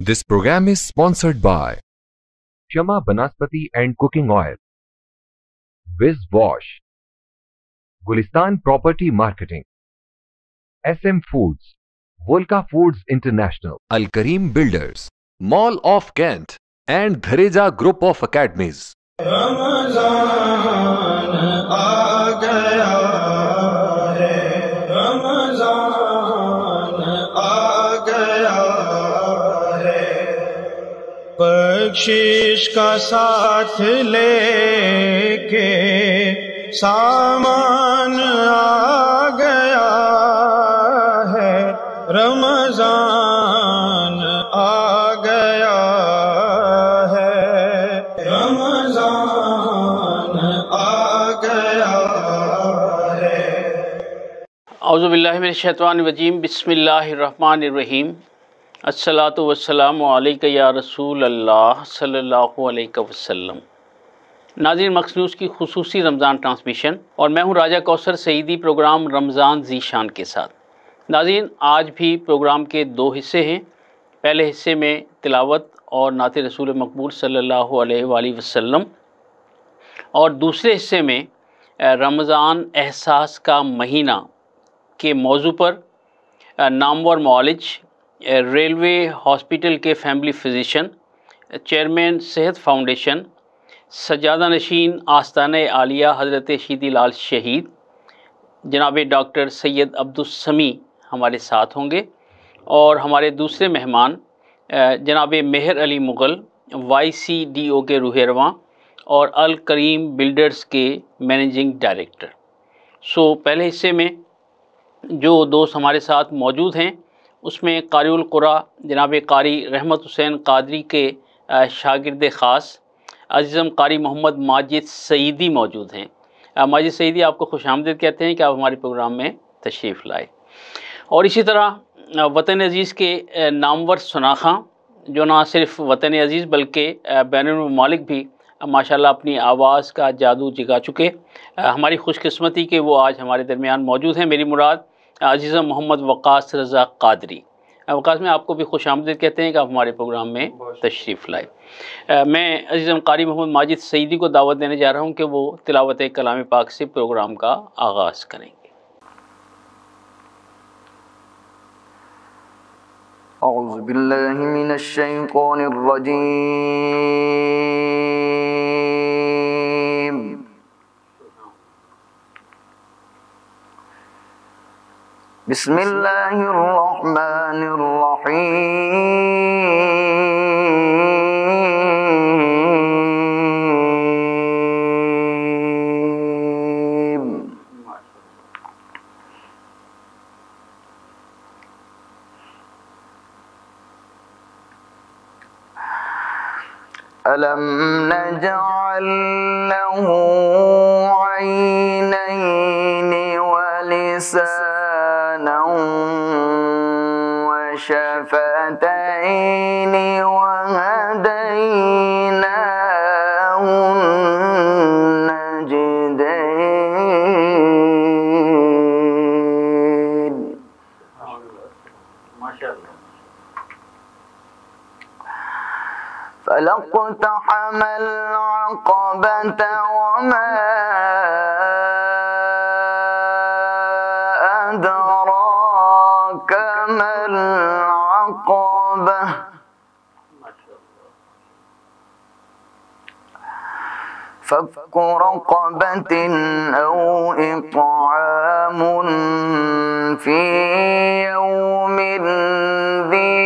This program is sponsored by Shama Banaspati and Cooking Oil, Wiz Wash, Gulistan Property Marketing, SM Foods, Volca Foods International, Al Kareem Builders, Mall of Kent, and Dhareja Group of Academies. رمضان آ گیا ہے، رمضان آ گیا ہے، بخشش کا ساتھ لے کے سامان آ گیا ہے، رمضان آ گیا ہے، رمضان آ گیا ہے۔ اعوذ باللہ من الشیطان الرجیم، بسم اللہ الرحمن الرحیم۔ الصلاۃ والسلام علیک یا رسول اللہ صلی اللہ علیہ وسلم۔ ناظرین، مکس نیوز کی خصوصی رمضان ٹرانسمیشن اور میں ہوں راجہ کوثر سعیدی، پروگرام رمضان ذی شان کے ساتھ۔ ناظرین، آج بھی پروگرام کے دو حصے ہیں۔ پہلے حصے میں تلاوت اور نعت رسول مقبول صلی اللہ علیہ وآلہ وسلم، اور دوسرے حصے میں رمضان احساس کا مہینہ کے موضوع پر نامور معالج، ریلوے ہاسپٹل کے فیملی فزیشین، چیئرمین صحت فاؤنڈیشن، سجادہ نشین آستانہ عالیہ حضرت شیدی لال شہید جناب ڈاکٹر سید عبدالسمیع ہمارے ساتھ ہوں گے، اور ہمارے دوسرے مہمان جناب مہر علی مغل، YCDO کے روح رواں اور الکریم بلڈرز کے مینیجنگ ڈائریکٹر۔ پہلے حصے میں جو دوست ہمارے ساتھ موجود ہیں اس میں قاری القرآن جناب قاری رحمت حسین قادری کے شاگرد خاص عزیزم قاری محمد ماجد سعیدی موجود ہیں۔ ماجد سعیدی، آپ کو خوش آمدید کہتے ہیں کہ آپ ہمارے پروگرام میں تشریف لائے۔ اور اسی طرح وطن عزیز کے نامور شناخواں جو نہ صرف وطن عزیز بلکہ بین الممالک بھی ماشاءاللہ اپنی آواز کا جادو جگا چکے، ہماری خوش قسمتی کہ وہ آج ہمارے درمیان موجود ہیں۔ میری مراد عزیزم محمد وقاص رضا قادری۔ وقاص میں آپ کو بھی خوش آمدید کہتے ہیں کہ آپ ہمارے پروگرام میں تشریف لائے۔ میں عزیزم قاری محمد ماجد سعیدی کو دعوت دینے جا رہا ہوں کہ وہ تلاوت کلام پاک سے پروگرام کا آغاز کریں گے۔ اعوذ باللہ من الشیطان الرجیم، بسم اللہ الرحمن الرحیم۔ أَلَمْ نَجْعَلْ لَهُ عَيْنَيْنِ وَلِسَانًا وَشَفَتَيْنِ وَهَدَيْنَاهُ النَّجْدَيْنِ۔ فَلَاقْتَحَمَ الْعَقَبَةَ وَمَا أَدْرَاكَ مَا الْعَقَبَةُ، فَكُّ رَقَبَةٍ أَوْ إِطْعَامٌ فِي يَوْمٍ ذِي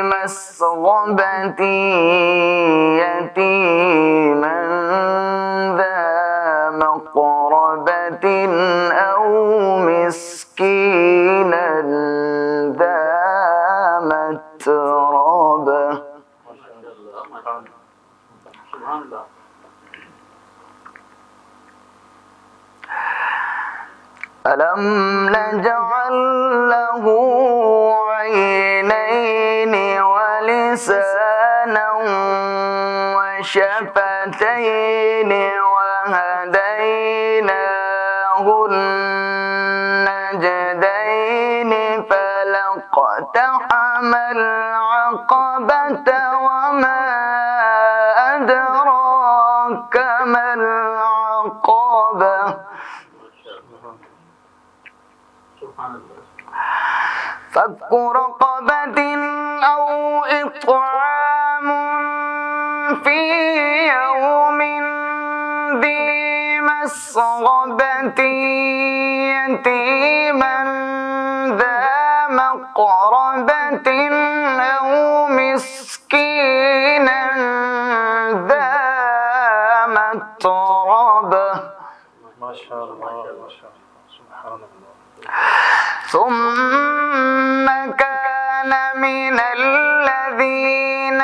مسغبة يتيما ذا مقربة أو مسكينا ذا متربة۔ ألم نجعل له عينين ولسانا وشفتين وهديناه النجدين۔ ما العقبة وما أدراك ما العقبة فك رقبة أو إطعام في يوم ذي مسغبة يتيما ذا مقربة أو مسكينا ذا متربة ما شاء الله ما شاء الله سبحان الله. ثم كان من الذين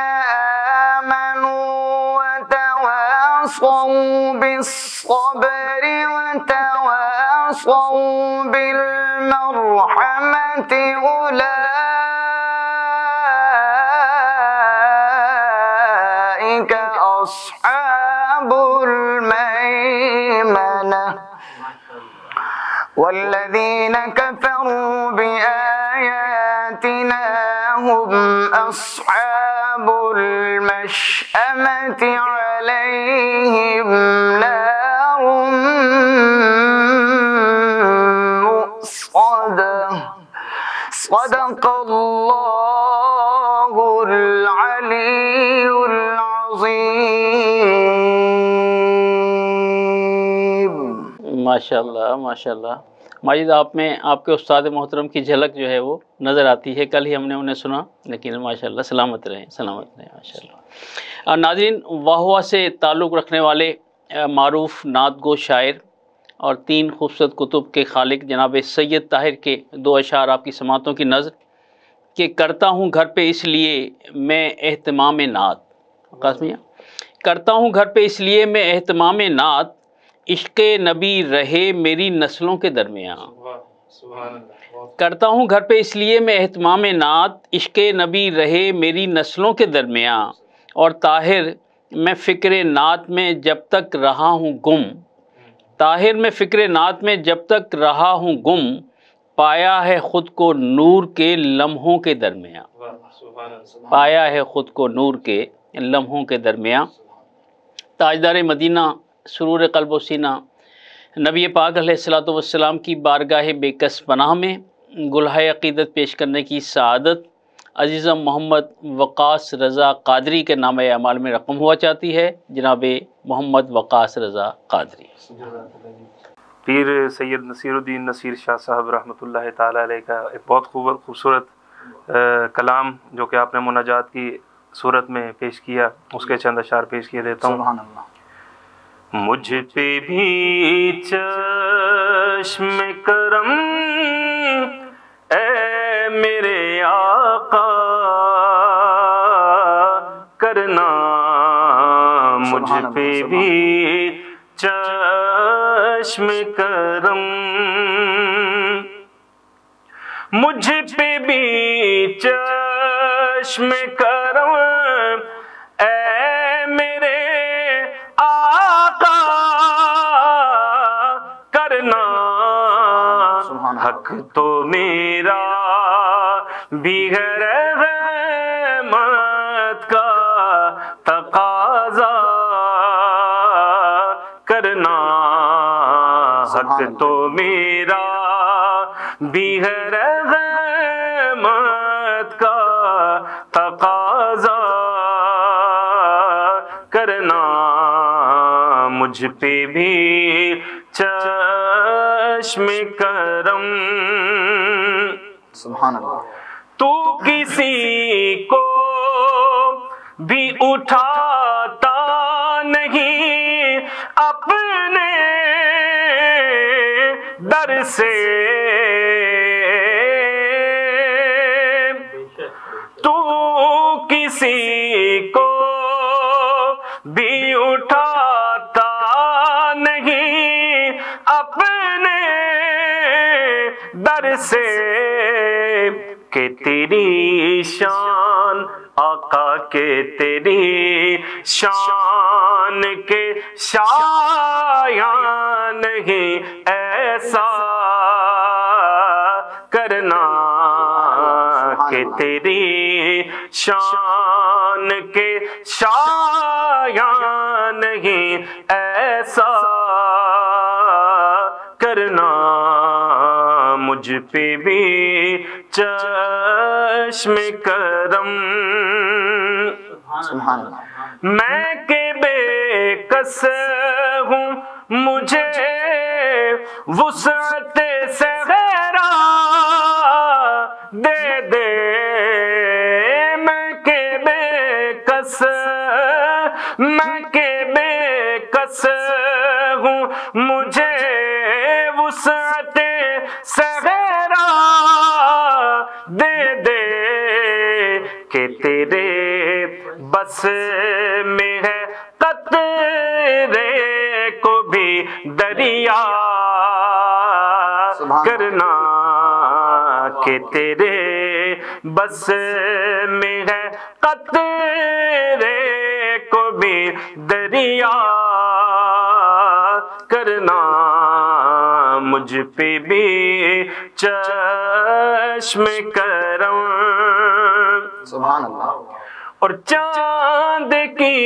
آمنوا وتواصوا بالصبر وتواصوا بالمرحمة أولئك أصحاب الميمنة والذين كفروا بآياتنا هم أصحاب المشأمة عليهم نار مؤصدة صدق الله العلي العظيم. ماشاء اللہ ماشاء اللہ. ماجد آپ میں آپ کے استاد محترم کی جھلک جو ہے وہ نظر آتی ہے. کل ہی ہم نے انہیں سنا لیکن ماشاء اللہ سلامت رہیں ماشاء اللہ. ناظرین واہوا سے تعلق رکھنے والے معروف نعت گو شاعر اور 3 خوبصورت کتب کے خالق جناب سید طاہر کے 2 اشعار آپ کی سماعتوں کی نظر کہ کرتا ہوں گھر پہ اس لیے میں اہتمام نعت. قاسمیہ کرتا ہوں گھر پہ اس لیے میں اہتمام نعت عشق نبی رہے میری نسلوں کے درمیان. کرتا ہوں گھر پہ اس لیے میں اہتمام نعت عشق نبی رہے میری نسلوں کے درمیان اور طاہر میں فکر نعت میں جب تک رہا ہوں گم. طاہر میں فکر نعت میں جب تک رہا ہوں گم پایا ہے خود کو نور کے لمحوں کے درمیان. پایا ہے خود کو نور کے لمحوں کے درمیان. تاجدار مدینہ سرور قلب و سینہ نبی پاک علیہ الصلوۃ والسلام کی بارگاہ بے کس پناہ میں گلہۂ عقیدت پیش کرنے کی سعادت عزیزم محمد وقاص رضا قادری کے نام اعمال میں رقم ہوا چاہتی ہے. جناب محمد وقاص رضا قادری. پیر سید نصیر الدین نصیر شاہ صاحب رحمۃ اللہ تعالی علیہ کا ایک بہت خوبصورت کلام جو کہ آپ نے مناجات کی صورت میں پیش کیا، اس کے چند اشعار پیش کیے دیتا ہوں. سبحان اللہ. مجھ پہ بھی چشم کرم اے میرے آقا کرنا، مجھ پہ بھی چشم کرم، مجھ پہ بھی چشم کرم اے میرے آقا کرنا، حق تو میرا بھی ہے رحمت کا تقاضا کرنا، حق تو میرا بھی ہے رحمت کا تقاضا کرنا، مجھ پہ بھی چشم کرم. سبحان اللہ. تو کسی کو بھی اٹھاتا نہیں اپنے در سے، تو کسی کو بھی اٹھاتا نہیں اپنے در سے، کہ تیری شان آقا کے تیری شان کے شایان نہیں ایسا کرنا، کہ تیری شان کے شایان نہیں ایسا کرنا مجھ پہ بھی چشم کرم. سبحان اللہ. میں کہ بے کس ہوں مجھے وسعت صغیرہ دے دے. میں کہ بے کس ہوں مجھے وسعت صغیرہ دے دے کہ تیرے بس میں ہے قطرے کو بھی دریا کرنا. کہ تیرے بس میں ہے قطرے کو بھی دریا کرنا مجھ پہ بھی چشم کرم. سبحان اللہ. اور چاند کی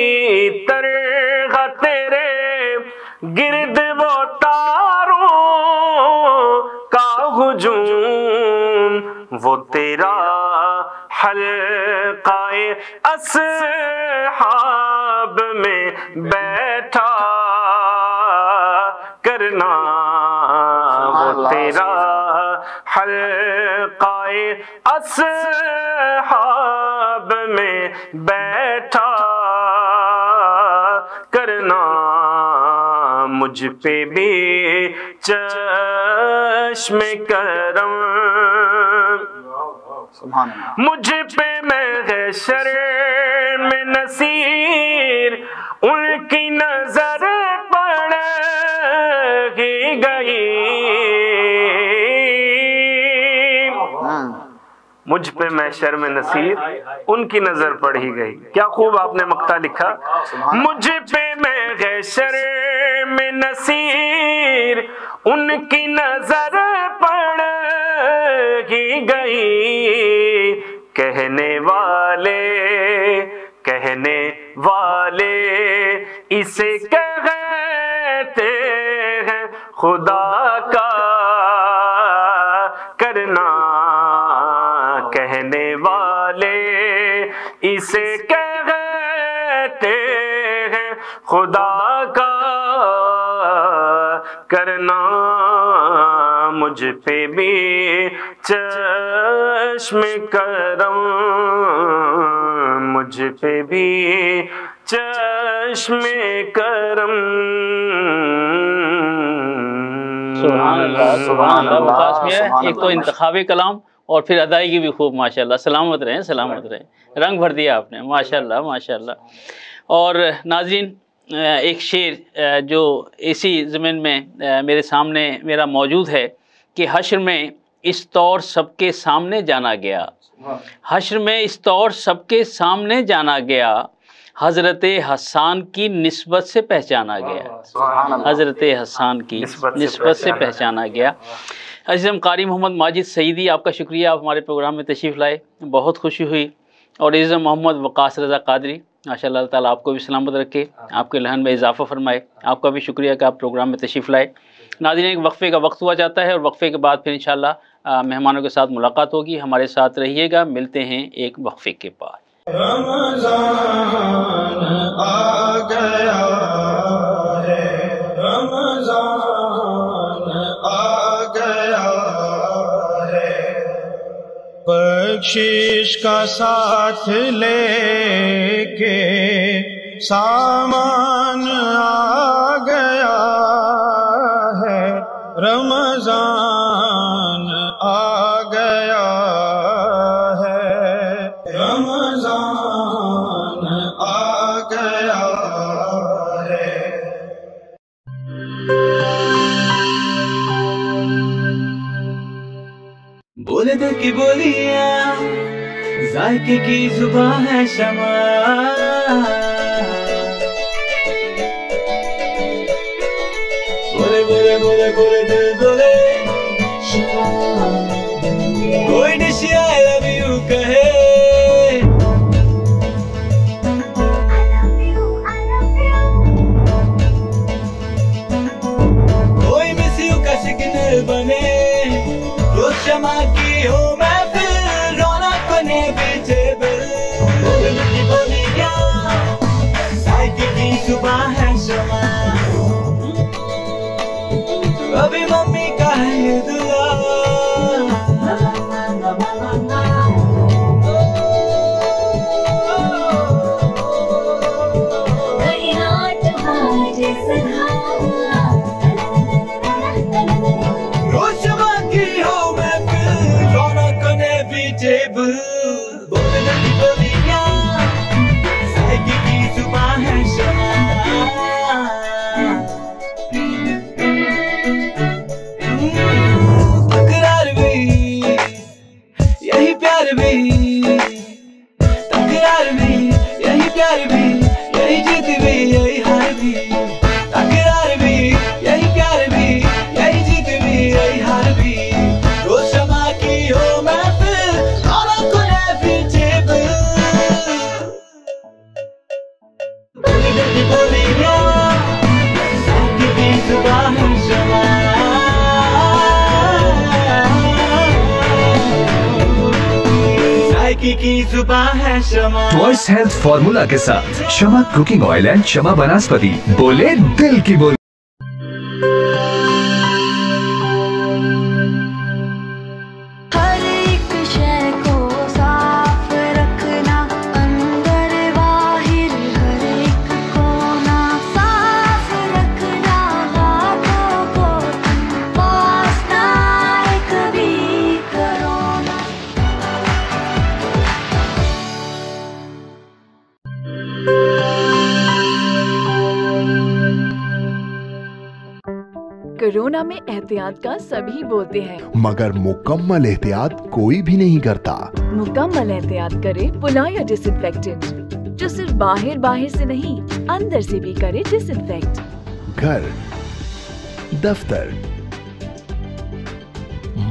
طرح تیرے گرد وہ تاروں کا ہجوم وہ تیرا حلقہ اصحاب میں بیٹھا کرنا. وہ تیرا حلقہ اصحاب میں بیٹھا کرنا مجھ پہ بھی چشم کرم. مجھ پہ محشر میں نصیر ان کی نظر پڑ ہی گئی. مجھ پہ محشر میں نصیر ان کی نظر پڑ ہی گئی. کیا خوب آپ نے مقطع لکھا. مجھ پہ محشر میں نصیر ان کی نظر پڑ ہی گئی. کہنے والے اسے کہتے ہیں خدا کا کرنا. کہنے والے اسے کہتے ہیں خدا کا کرنا مجھ پہ بھی چشم کرم. مجھ پہ بھی چشم کرم. سبحان اللہ سبحان اللہ. وقاص میں ایک تو انتخابی کلام اور پھر ادائیگی بھی خوب ماشاءاللہ. سلامت رہیں سلامت رہیں. رنگ بھر دیا آپ نے ماشاءاللہ ماشاءاللہ. اور ناظرین ایک شعر جو اسی ضمن میں میرے سامنے میرا موجود ہے کہ حشر میں اس طور سب کے سامنے جانا گیا. حشر میں اس طور سب کے سامنے جانا گیا. حضرت حسان کی نسبت سے پہچانا گیا. حضرت حسان کی نسبت سے پہچانا گیا. عزیزم قاری محمد ماجد سعیدی آپ کا شکریہ. آپ ہمارے پروگرام میں تشریف لائے بہت خوشی ہوئی. اور عزیزم محمد وقاص رضا قادری ماشاء اللہ تعالیٰ آپ کو بھی سلامت رکھے آپ کے لہن میں اضافہ فرمائے. آپ کا بھی شکریہ کہ آپ پروگرام میں تشریف لائے. ناظرین ایک وقفے کا وقت ہوا جاتا ہے اور وقفے کے بعد پھر انشاءاللہ مہمانوں کے ساتھ ملاقات ہوگی. ہمارے ساتھ رہیے گا. ملتے ہیں ایک وقفے کے بعد. رمضان آ گیا ہے رمضان آ گیا ہے بخشش کا ساتھ لے کے سامان آ گیا ہے رمضان آ گیا ہے رمضان آ گیا ہے. بولے دل کی بولیاں ذائقے کی زبان ہے شمع بولے بولے بولے بولے دل بولے کوئی ڈش آئی لو یو शमा की हो महफिल रौनक इनएविटेबल बोलने की बोलियां साइकिल की जुबां है शमा अभी मम्मी का है ये दुआ वॉइस हेल्थ फॉर्मूला के साथ शमा कुकिंग ऑयल एंड शमा वनस्पति बोले दिल की बोली। कोरोना में एहतियात का सभी बोलते हैं, मगर मुकम्मल एहतियात कोई भी नहीं करता। मुकम्मल एहतियात करे पुलाया डिसइंफेक्टेंट, जो सिर्फ बाहर से नहीं अंदर से भी करे डिसइंफेक्ट। घर, दफ्तर,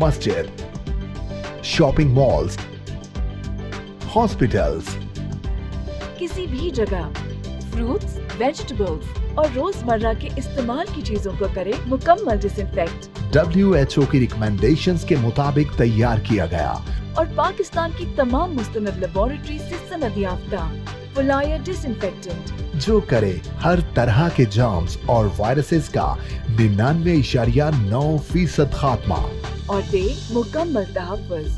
मस्जिद, शॉपिंग मॉल्स, हॉस्पिटल्स, किसी भी जगह फ्रूट्स, वेजिटेबल्स और रोजमर्रा के इस्तेमाल की चीजों को करे मुकम्मल डिसइंफेक्ट। WHO की रिकमेंडेशंस के मुताबिक तैयार किया गया और पाकिस्तान की तमाम मुस्तनद लेबोरेटरी से सनद याफ्ता पुलाया डिसइंफेक्टेंट, जो करे हर तरह के जर्म्स और वायरसेस का 99.9% खात्मा और दे मुकम्मल तहफ़्फ़ुज़।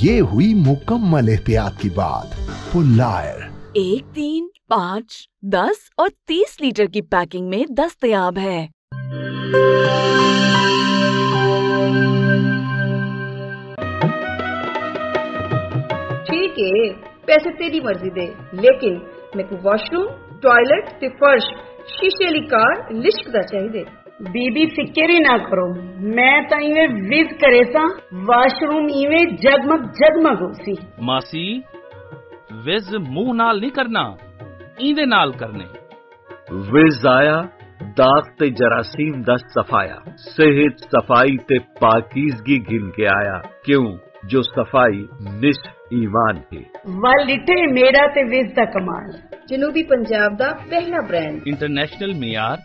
ये हुई मुकम्मल एहतियात की बात। पुलायर 1, 3, 5, 10 और 30 लीटर की पैकिंग में दस्तयाब है। ठीक है, पैसे तेरी मर्जी दे, लेकिन मैं को वॉशरूम, टॉयलेट ते फर्श शीशे वाली कार लिश्क दा चाहिए। बीबी फिक्र ही ना करो, मैं तो इवें विज करे सा वॉशरूम इवें जगमग होसी। मासी विज मुंह नाल नहीं करना, इंदे नाल करने। विज आया दाग ते जरासीम दा सफाया, सेहत सफाई ते पाकीज़गी गिन के आया, क्यों जो सफाई निस्फ ईमान है। वल लिटे मेरा ते विज दा कमाल, जनूबी पंजाब दा पहला ब्रांड, इंटरनेशनल मेयार,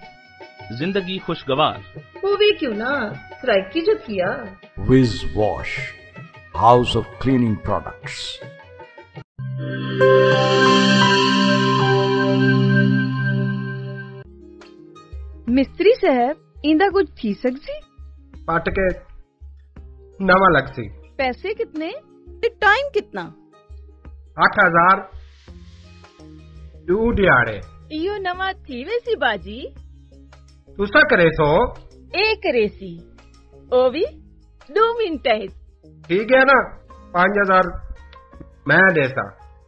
जिंदगी खुशगवार होवे क्यों ना, सराइकी जो किया। Wiz wash, house of cleaning products. मिस्त्री साहब इंदा कुछ थी सकसी? पट के नवा लग सी। पैसे कितने ते टाइम कितना? 8000 2 दिहाड़े। इयो नवा थी वैसी बाजी। तुसा करे सो ए करे सी ओ भी 2 मिनट है। ठीक है ना, 5000 मैं देसा।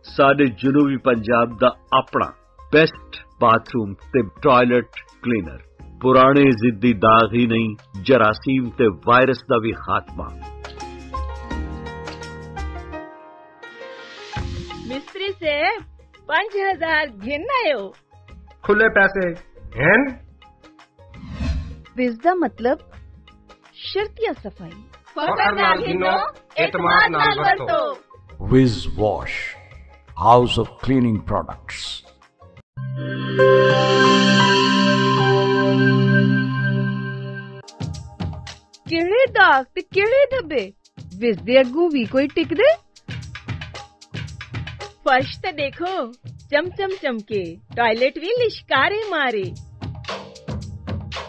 साडे जनूबी पंजाब दा अपना बेस्ट बाथरूम ते टॉयलेट क्लीनर, पुराने जिद्दी दाग ही नहीं, जरासीम ते वायरस दा भी खात्मा। मिस्त्री से 5000 गिन आयो। खुले पैसे हैं। विज़दा मतलब शर्त या सफाई। फखर नाल गिनो, एतमाद नाल वरतो। विज wash, house of cleaning products. केड़े दाग ते केड़े धब्बे, विस दे अगू भी कोई टिक दे। फर्श तो देखो चमचम चमके, टॉयलेट भी लिशकारे मारे।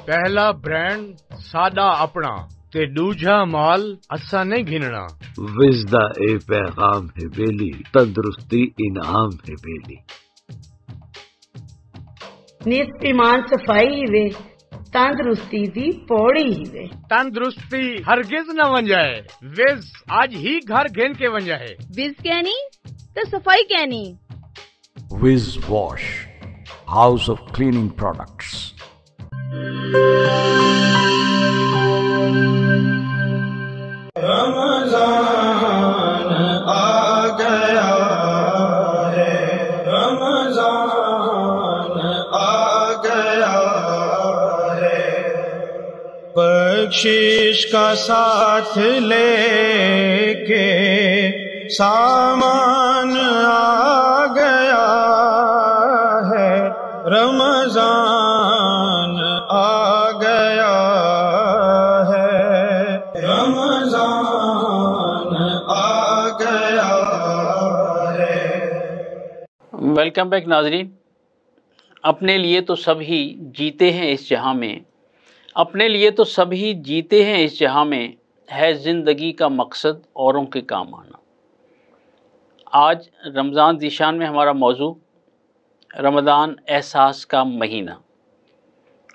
पहला ब्रांड सादा अपना ते दूजा माल असा नहीं घिनना। विज़दा ए पैगाम है बेली, तंदुरुस्ती इनाम है बेली। नित ईमान सफाई वे, तंदुरुस्ती दी पौड़ी ही वे। तंदुरुस्ती हरगिज न वन जाए, विज आज ही घर घेन के वन जाए। विज कहनी तो सफाई कहनी। Whiz Wash, House of Cleaning Products. Ramzan आ गया है, रमजान आ गया है। बख्शिश का साथ लेके सामान आ गया है, रमजान आ गया है, रमजान आ गया है। वेलकम बैक नाजरीन। अपने लिए तो सभी जीते हैं इस जहां में, अपने लिए तो सभी जीते हैं इस जहां में, है ज़िंदगी का मकसद औरों के काम आना। आज रमज़ान ज़ीशान में हमारा मौजू रमज़ान एहसास का महीना,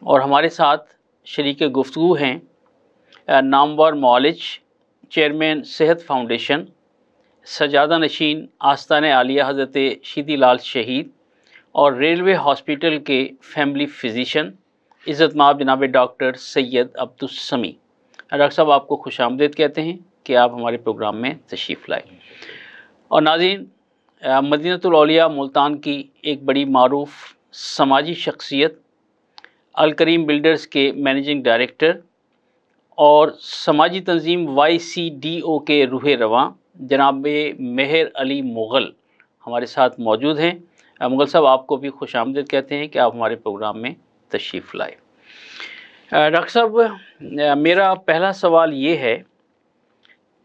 और हमारे साथ शरीक गुफ्तगू हैं नामवर मौलिज, चेयरमैन सेहत फाउंडेशन, सजादा नशीन आस्तान आलिया हज़रत शीदी लाल शहीद और रेलवे हॉस्पिटल के फैमिली फिजिशन इज़्ज़तमाब जनाब डॉक्टर सैयद अब्दुस्समी। डॉक्टर साहब आपको खुशामदीद कहते हैं कि आप हमारे प्रोग्राम में तशरीफ़ लाए। और नाज़रीन, मदीनतुल औलिया मुल्तान की एक बड़ी मारूफ समाजी शख्सियत, अल करीम बिल्डर्स के मैनेजिंग डायरेक्टर और समाजी तंजीम YCDO के रूह रवां जनाब मेहर अली मुग़ल हमारे साथ मौजूद हैं। मुग़ल साहब आपको भी खुशामदीद कहते हैं कि आप हमारे प्रोग्राम में तशरीफ़ लाए। डॉक्टर साहब, मेरा पहला सवाल ये है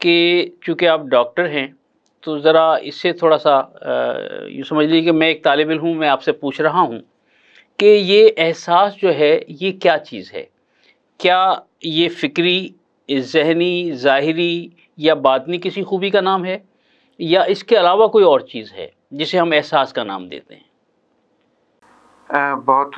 कि चूँकि आप डॉक्टर हैं तो ज़रा इससे थोड़ा सा यूँ समझ लीजिए कि मैं एक तालिब इल्म हूँ, मैं आपसे पूछ रहा हूँ कि ये एहसास जो है ये क्या चीज़ है? क्या ये फ़िक्री, ज़हनी, ज़ाहिरी या बातनी किसी खूबी का नाम है, या इसके अलावा कोई और चीज़ है जिसे हम एहसास का नाम देते हैं? बहुत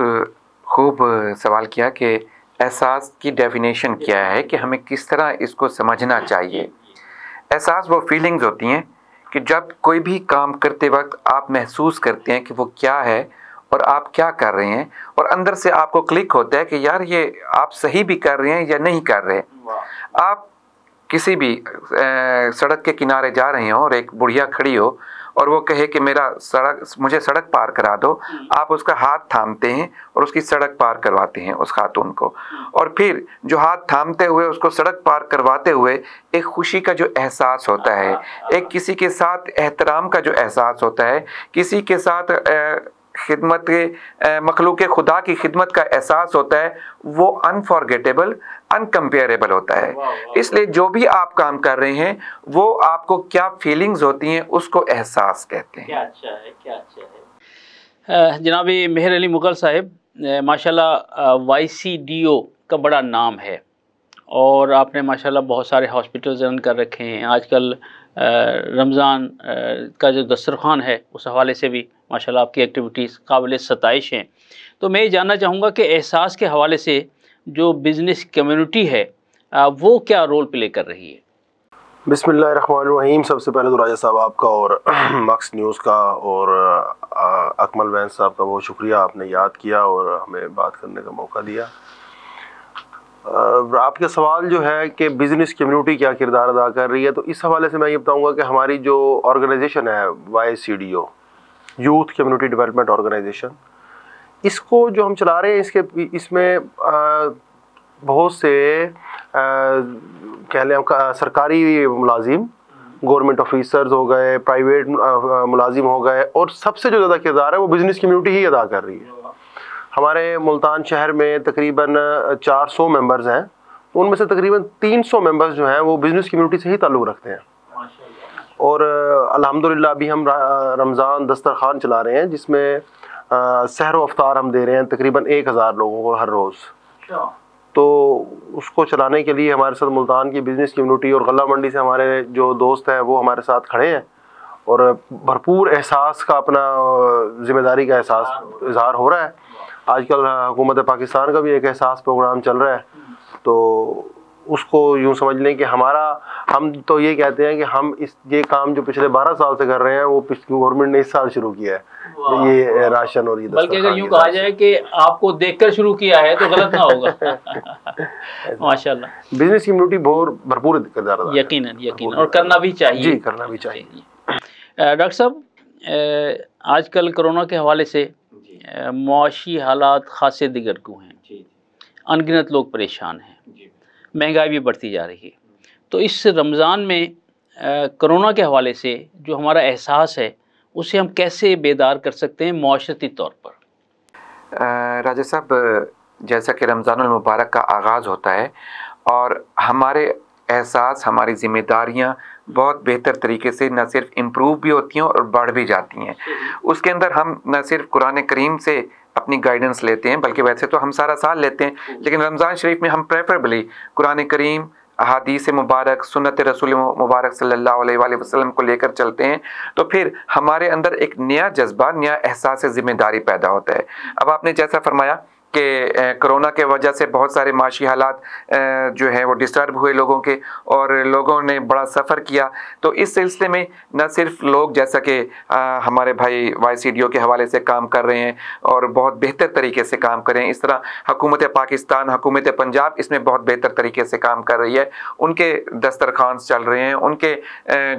खूब सवाल किया कि एहसास की डेफिनेशन क्या है, कि हमें किस तरह इसको समझना चाहिए। एहसास वो फीलिंग्स होती हैं कि जब कोई भी काम करते वक्त आप महसूस करते हैं कि वो क्या है और आप क्या कर रहे हैं, और अंदर से आपको क्लिक होता है कि यार ये आप सही भी कर रहे हैं या नहीं कर रहे। आप किसी भी सड़क के किनारे जा रहे हो और एक बुढ़िया खड़ी हो और वो कहे कि मुझे सड़क पार करा दो, आप उसका हाथ थामते हैं और उसकी सड़क पार करवाते हैं उस खातून को, और फिर जो हाथ थामते हुए उसको सड़क पार करवाते हुए एक खुशी का जो एहसास होता है, एक किसी के साथ एहतराम का जो एहसास होता है, किसी के साथ खिदमत के मखलूक खुदा की खिदमत का एहसास होता है, वो अनफॉरगेटेबल, अनकम्पेरेबल होता है। इसलिए जो भी आप काम कर रहे हैं वो आपको क्या फीलिंग्स होती हैं उसको एहसास कहते हैं। क्या अच्छा है, क्या अच्छा है। जनाब मेहर अली मुग़ल साहब, माशाल्लाह YCDO का बड़ा नाम है और आपने माशाल्लाह बहुत सारे हॉस्पिटल्स रन कर रखे हैं। आजकल रमज़ान का जो दस्तरखान है उस हवाले से भी माशाल्लाह आपकी एक्टिविटीज़ काबिल सताइश हैं। तो मैं ये जानना चाहूँगा कि एहसास के हवाले से जो बिज़नेस कम्युनिटी है वो क्या रोल प्ले कर रही है? बिस्मिल्लाहिर्रहमानिर्रहीम। सबसे पहले तो राजा साहब आपका और मक्स न्यूज़ का और अकमल वैन साहब का बहुत शुक्रिया, आपने याद किया और हमें बात करने का मौका दिया। आपके सवाल जो है कि बिज़नेस कम्युनिटी क्या किरदार अदा कर रही है, तो इस हवाले से मैं ये बताऊंगा कि हमारी जो ऑर्गेनाइजेशन है YCDO, youth community development organization, इसको जो हम चला रहे हैं इसमें बहुत से कह लें सरकारी मुलाजिम, गवर्नमेंट ऑफिसर्स हो गए, प्राइवेट मुलाजिम हो गए, और सबसे जो ज़्यादा किरदार है वो बिज़नेस कम्युनिटी ही अदा कर रही है। हमारे मुल्तान शहर में तकरीबन 400 मेंबर्स हैं تو ان میں سے تقریباً 300 ممبرز جو ہیں وہ بزنس کمیونٹی سے ہی تعلق رکھتے ہیں. اور الحمدللہ ابھی ہم رمضان دسترخوان چلا رہے ہیں جس میں سحر و افطار ہم دے رہے ہیں تقریباً 1000 لوگوں کو ہر روز. تو اس کو چلانے کے لیے ہمارے ساتھ ملتان کی بزنس کمیونٹی اور غلہ منڈی سے ہمارے جو دوست ہیں وہ ہمارے ساتھ کھڑے ہیں اور بھرپور احساس کا اپنا ذمہ داری کا احساس اظہار ہو رہا ہے. آج کل حکومت پاکستان کا بھی ایک احساس پروگرام چل رہا ہے, تو اس کو یوں سمجھ لیں کہ ہم تو یہ کہتے ہیں کہ ہم یہ کام جو پچھلے 12 سال سے کر رہے ہیں وہ گورنمنٹ نے اس سال شروع کیا ہے, یہ راشن اور یہ بلکہ اگر یوں کہا جائے کہ آپ کو دیکھ کر شروع کیا ہے تو غلط نہ ہوگا. ماشاءاللہ بزنس کمیونٹی بھرپور کردار ادا یقیناً اور کرنا بھی چاہیے. جی کرنا بھی چاہیے. ڈاکٹر صاحب, آج کل کرونا کے حوالے سے معاشی حالات خاصے دیگرگوں ہیں, ان گنت لوگ پریشان ہیں, مہنگائی بھی بڑھتی جا رہی ہے. تو اس رمضان میں کرونا کے حوالے سے جو ہمارا احساس ہے اسے ہم کیسے بیدار کر سکتے ہیں معاشرتی طور پر؟ راجہ صاحب, جیسا کہ رمضان المبارک کا آغاز ہوتا ہے اور ہمارے احساس, ہماری ذمہ داریاں بہت بہتر طریقے سے نہ صرف امپروو بھی ہوتی ہیں اور بڑھ بھی جاتی ہیں. اس کے اندر ہم نہ صرف قرآن کریم سے اپنی گائیڈنس لیتے ہیں بلکہ ویسے تو ہم سارا سال لیتے ہیں, لیکن رمضان شریف میں ہم پریفریبلی قرآن کریم, احادیث مبارک, سنت رسول مبارک صلی اللہ علیہ وآلہ وسلم کو لے کر چلتے ہیں. تو پھر ہمارے اندر ایک نیا جذبہ, نیا احساس ذمہ داری پیدا ہوتا ہے. اب آپ نے جیسا فرمایا کہ کرونا کے وجہ سے بہت سارے معاشی حالات جو ہیں وہ ڈسٹرب ہوئے لوگوں کے, اور لوگوں نے بڑا سفر کیا. تو اس سلسلے میں نہ صرف لوگ جیسا کہ ہمارے بھائی YCDO کے حوالے سے کام کر رہے ہیں اور بہت بہتر طریقے سے کام کر رہے ہیں, اس طرح حکومت پاکستان, حکومت پنجاب اس میں بہت بہتر طریقے سے کام کر رہی ہے. ان کے دسترخوان چل رہے ہیں, ان کے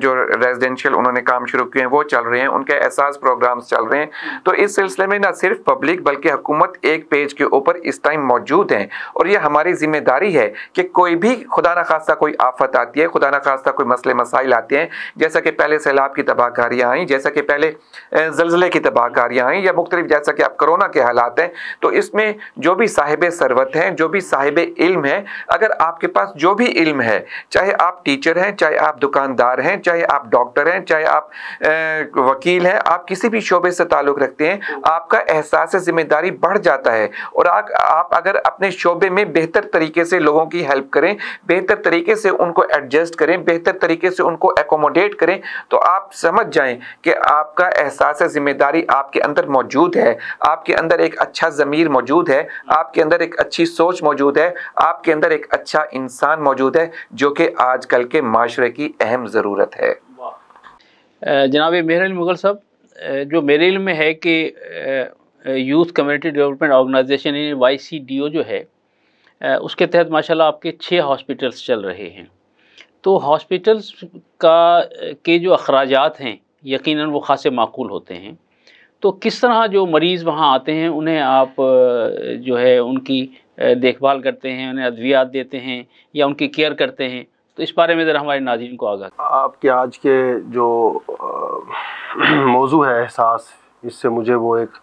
جو ریزیڈینشیل انہوں نے کام شروع کیے ہیں وہ چل رہے ہیں, ان کے احساس پروگرامز چل رہے ہیں. تو اس سلسلے میں نہ صرف پبلک بلکہ حکومت ایک پیج کے اوپر اس ٹائم موجود ہیں, اور یہ ہماری ذمہ داری ہے کہ کوئی بھی خدا نہ خواستہ کوئی آفت آتی ہے, خدا نہ خواستہ کوئی مسئلے مسائل آتے ہیں, جیسا کہ پہلے سیلاب کی تباہ کاریاں آئیں, جیسا کہ پہلے زلزلے کی تباہ کاریاں آئیں, یا مختلف جیسا کہ اب کرونا کے حالات ہیں. تو اس میں جو بھی صاحب ثروت ہیں, جو بھی صاحب علم ہیں, اگر آپ کے پاس جو بھی علم ہے, چاہے آپ ٹیچر ہیں, چاہے آپ دکاندار ہیں, چاہے آپ ڈاکٹر ہیں, چاہے آپ وکیل ہیں, آپ کسی بھی شعبے سے تعلق رکھتے ہیں, آپ کا احساس ذمہ داری بڑھ جاتا ہے. اور آپ اگر اپنے شعبے میں بہتر طریقے سے لوگوں کی ہیلپ کریں, بہتر طریقے سے ان کو ایڈجسٹ کریں, بہتر طریقے سے ان کو ایکوموڈیٹ کریں, تو آپ سمجھ جائیں کہ آپ کا احساس ذمہ داری آپ کے اندر موجود ہے, آپ کے اندر ایک اچھا ضمیر موجود ہے, آپ کے اندر ایک اچھی سوچ موجود ہے, آپ کے اندر ایک اچھا انسان موجود ہے, جو کہ آج کل کے معاشرے کی اہم ضرورت ہے. جناب مہر علی مغل صاحب, جو میرے علم میں ہے کہ youth community development organization YCDO جو ہے اس کے تحت ماشاءاللہ آپ کے 6 ہاسپٹلس چل رہے ہیں. تو ہاسپٹلس کے جو اخراجات ہیں یقیناً وہ خاصے معقول ہوتے ہیں. تو کس طرح جو مریض وہاں آتے ہیں انہیں آپ جو ہے ان کی دیکھ بھال کرتے ہیں, انہیں ادویات دیتے ہیں یا ان کی کیئر کرتے ہیں؟ تو اس بارے میں ذرا ہمارے ناظرین کو آگاہ. آپ کے آج کے جو موضوع ہے احساس, اس سے مجھے وہ ایک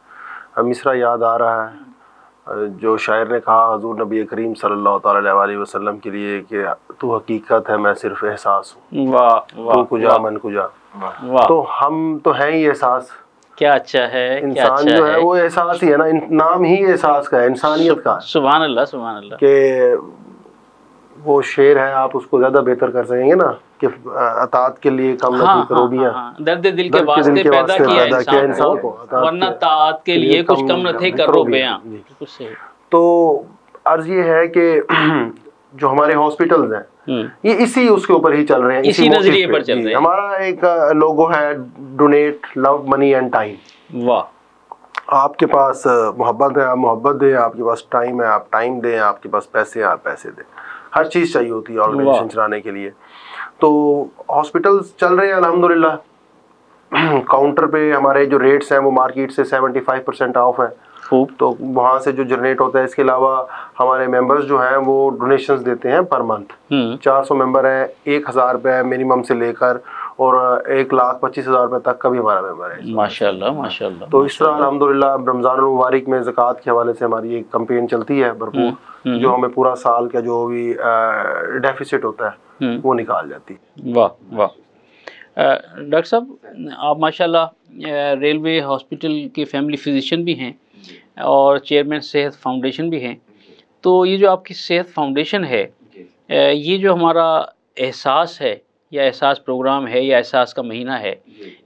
مصرع یاد آ رہا ہے جو شاعر نے کہا حضور نبی کریم صلی اللہ تعالی علیہ وسلم کے لیے کہ تو حقیقت ہے میں صرف احساس ہوں, تو کجا من کجا. تو ہم تو ہیں ہی احساس. کیا اچھا ہے, انسان جو ہے وہ احساس ہی ہے نا, نام ہی احساس کا ہے, انسانیت کا. سبحان اللہ سبحان اللہ. کہ وہ شعر ہے, آپ اس کو زیادہ بہتر کر سکیں گے نا کہ اطاعت کے لیے کم نہ کرو بیاں, درد دل کے واسطے پیدا کیا انسان کو, ورنہ طاعت کے لیے کچھ کم نہ تھے کرو بیاں. تو عرض یہ ہے کہ جو ہمارے ہاسپٹلز ہیں یہ اسی اس کے اوپر ہی چل رہے ہیں, اسی نظریے پر چل رہے ہیں. ہمارا ایک لوگو ہے donate love money and time. واہ. آپ کے پاس محبت ہے آپ محبت دیں, آپ کے پاس ٹائم ہے آپ ٹائم دیں, آپ کے پاس پیسے ہیں آپ پیسے دیں. ہر چیز چاہیے ہوتی ہے آرگنائزیشن چلانے کے لیے. تو ہاسپٹلز چل رہے ہیں الحمدللہ. کاؤنٹر پہ ہمارے جو ریٹس ہیں وہ مارکیٹ سے 75% آف ہیں. تو وہاں سے جو جنریٹ ہوتا ہے. اس کے علاوہ ہمارے ممبرز جو ہیں وہ ڈونیشنز دیتے ہیں پر منتھ. 400 ممبر ہیں, 1000 روپے منیمم سے لے کر और 1,25,000 रुपये तक का भी हमारा मेंबर है। माशाल्लाह माशाल्लाह। तो इस तरह अल्हम्दुलिल्लाह रमज़ान मुबारक में ज़कात के हवाले से हमारी एक कैंपेन चलती है भरपूर, जो हमें पूरा साल का जो भी डेफिसिट होता है वो निकाल जाती है। वाह वाह। डॉक्टर साहब आप माशाल्लाह रेलवे हॉस्पिटल के फैमिली फिजिशियन भी हैं और चेयरमैन सेहत फाउंडेशन भी हैं, तो ये जो आपकी सेहत फाउंडेशन है, ये जो हमारा एहसास है या एहसास प्रोग्राम है या एहसास का महीना है,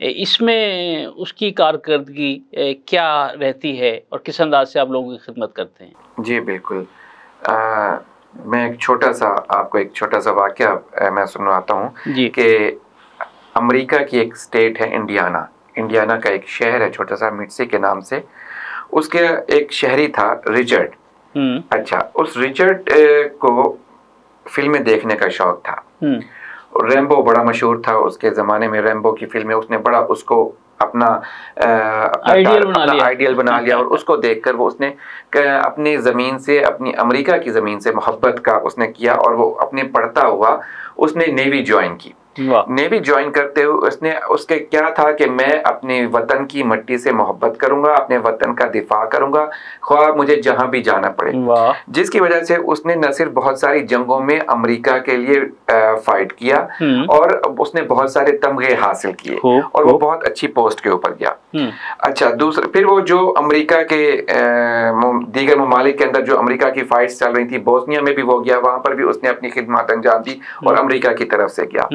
इसमें उसकी कारकर्दगी क्या रहती है और किस अंदाज से आप लोगों की खिदमत करते हैं? जी बिल्कुल, मैं एक छोटा सा वाक़या मैं सुनवाता हूँ कि अमेरिका की एक स्टेट है इंडियाना का एक शहर है छोटा सा मिट्सी के नाम से, उसके एक शहरी था रिचर्ड। अच्छा, उस रिचर्ड को फिल्में देखने का शौक था। रैम्बो बड़ा मशहूर था उसके ज़माने में, रैम्बो की फिल्में उसने बड़ा उसको अपना आइडियल बना लिया और उसको देखकर वो उसने अपनी ज़मीन से, अपनी अमेरिका की ज़मीन से मोहब्बत का उसने किया और वो अपने पढ़ता हुआ उसने नेवी ज्वाइन की। नेवी ज्वाइन करते हुए उसके क्या था कि मैं अपने वतन की मिट्टी से मोहब्बत करूंगा, अपने वतन का दिफा करूंगा, ख्वाह मुझे जहां भी जाना पड़े, जिसकी वजह से उसने न सिर्फ बहुत सारी जंगों में अमेरिका के लिए फाइट किया और उसने बहुत सारे तमगे हासिल किए और वो बहुत अच्छी पोस्ट के ऊपर गया। अच्छा, दूसरा फिर वो जो अमेरिका के दीगर ममालिक के अंदर जो अमेरिका की फाइट्स चल रही थी, बोस्निया में भी वो गया, वहां पर भी उसने अपनी खिदमत अंजाम दी और अमेरिका की तरफ से गया।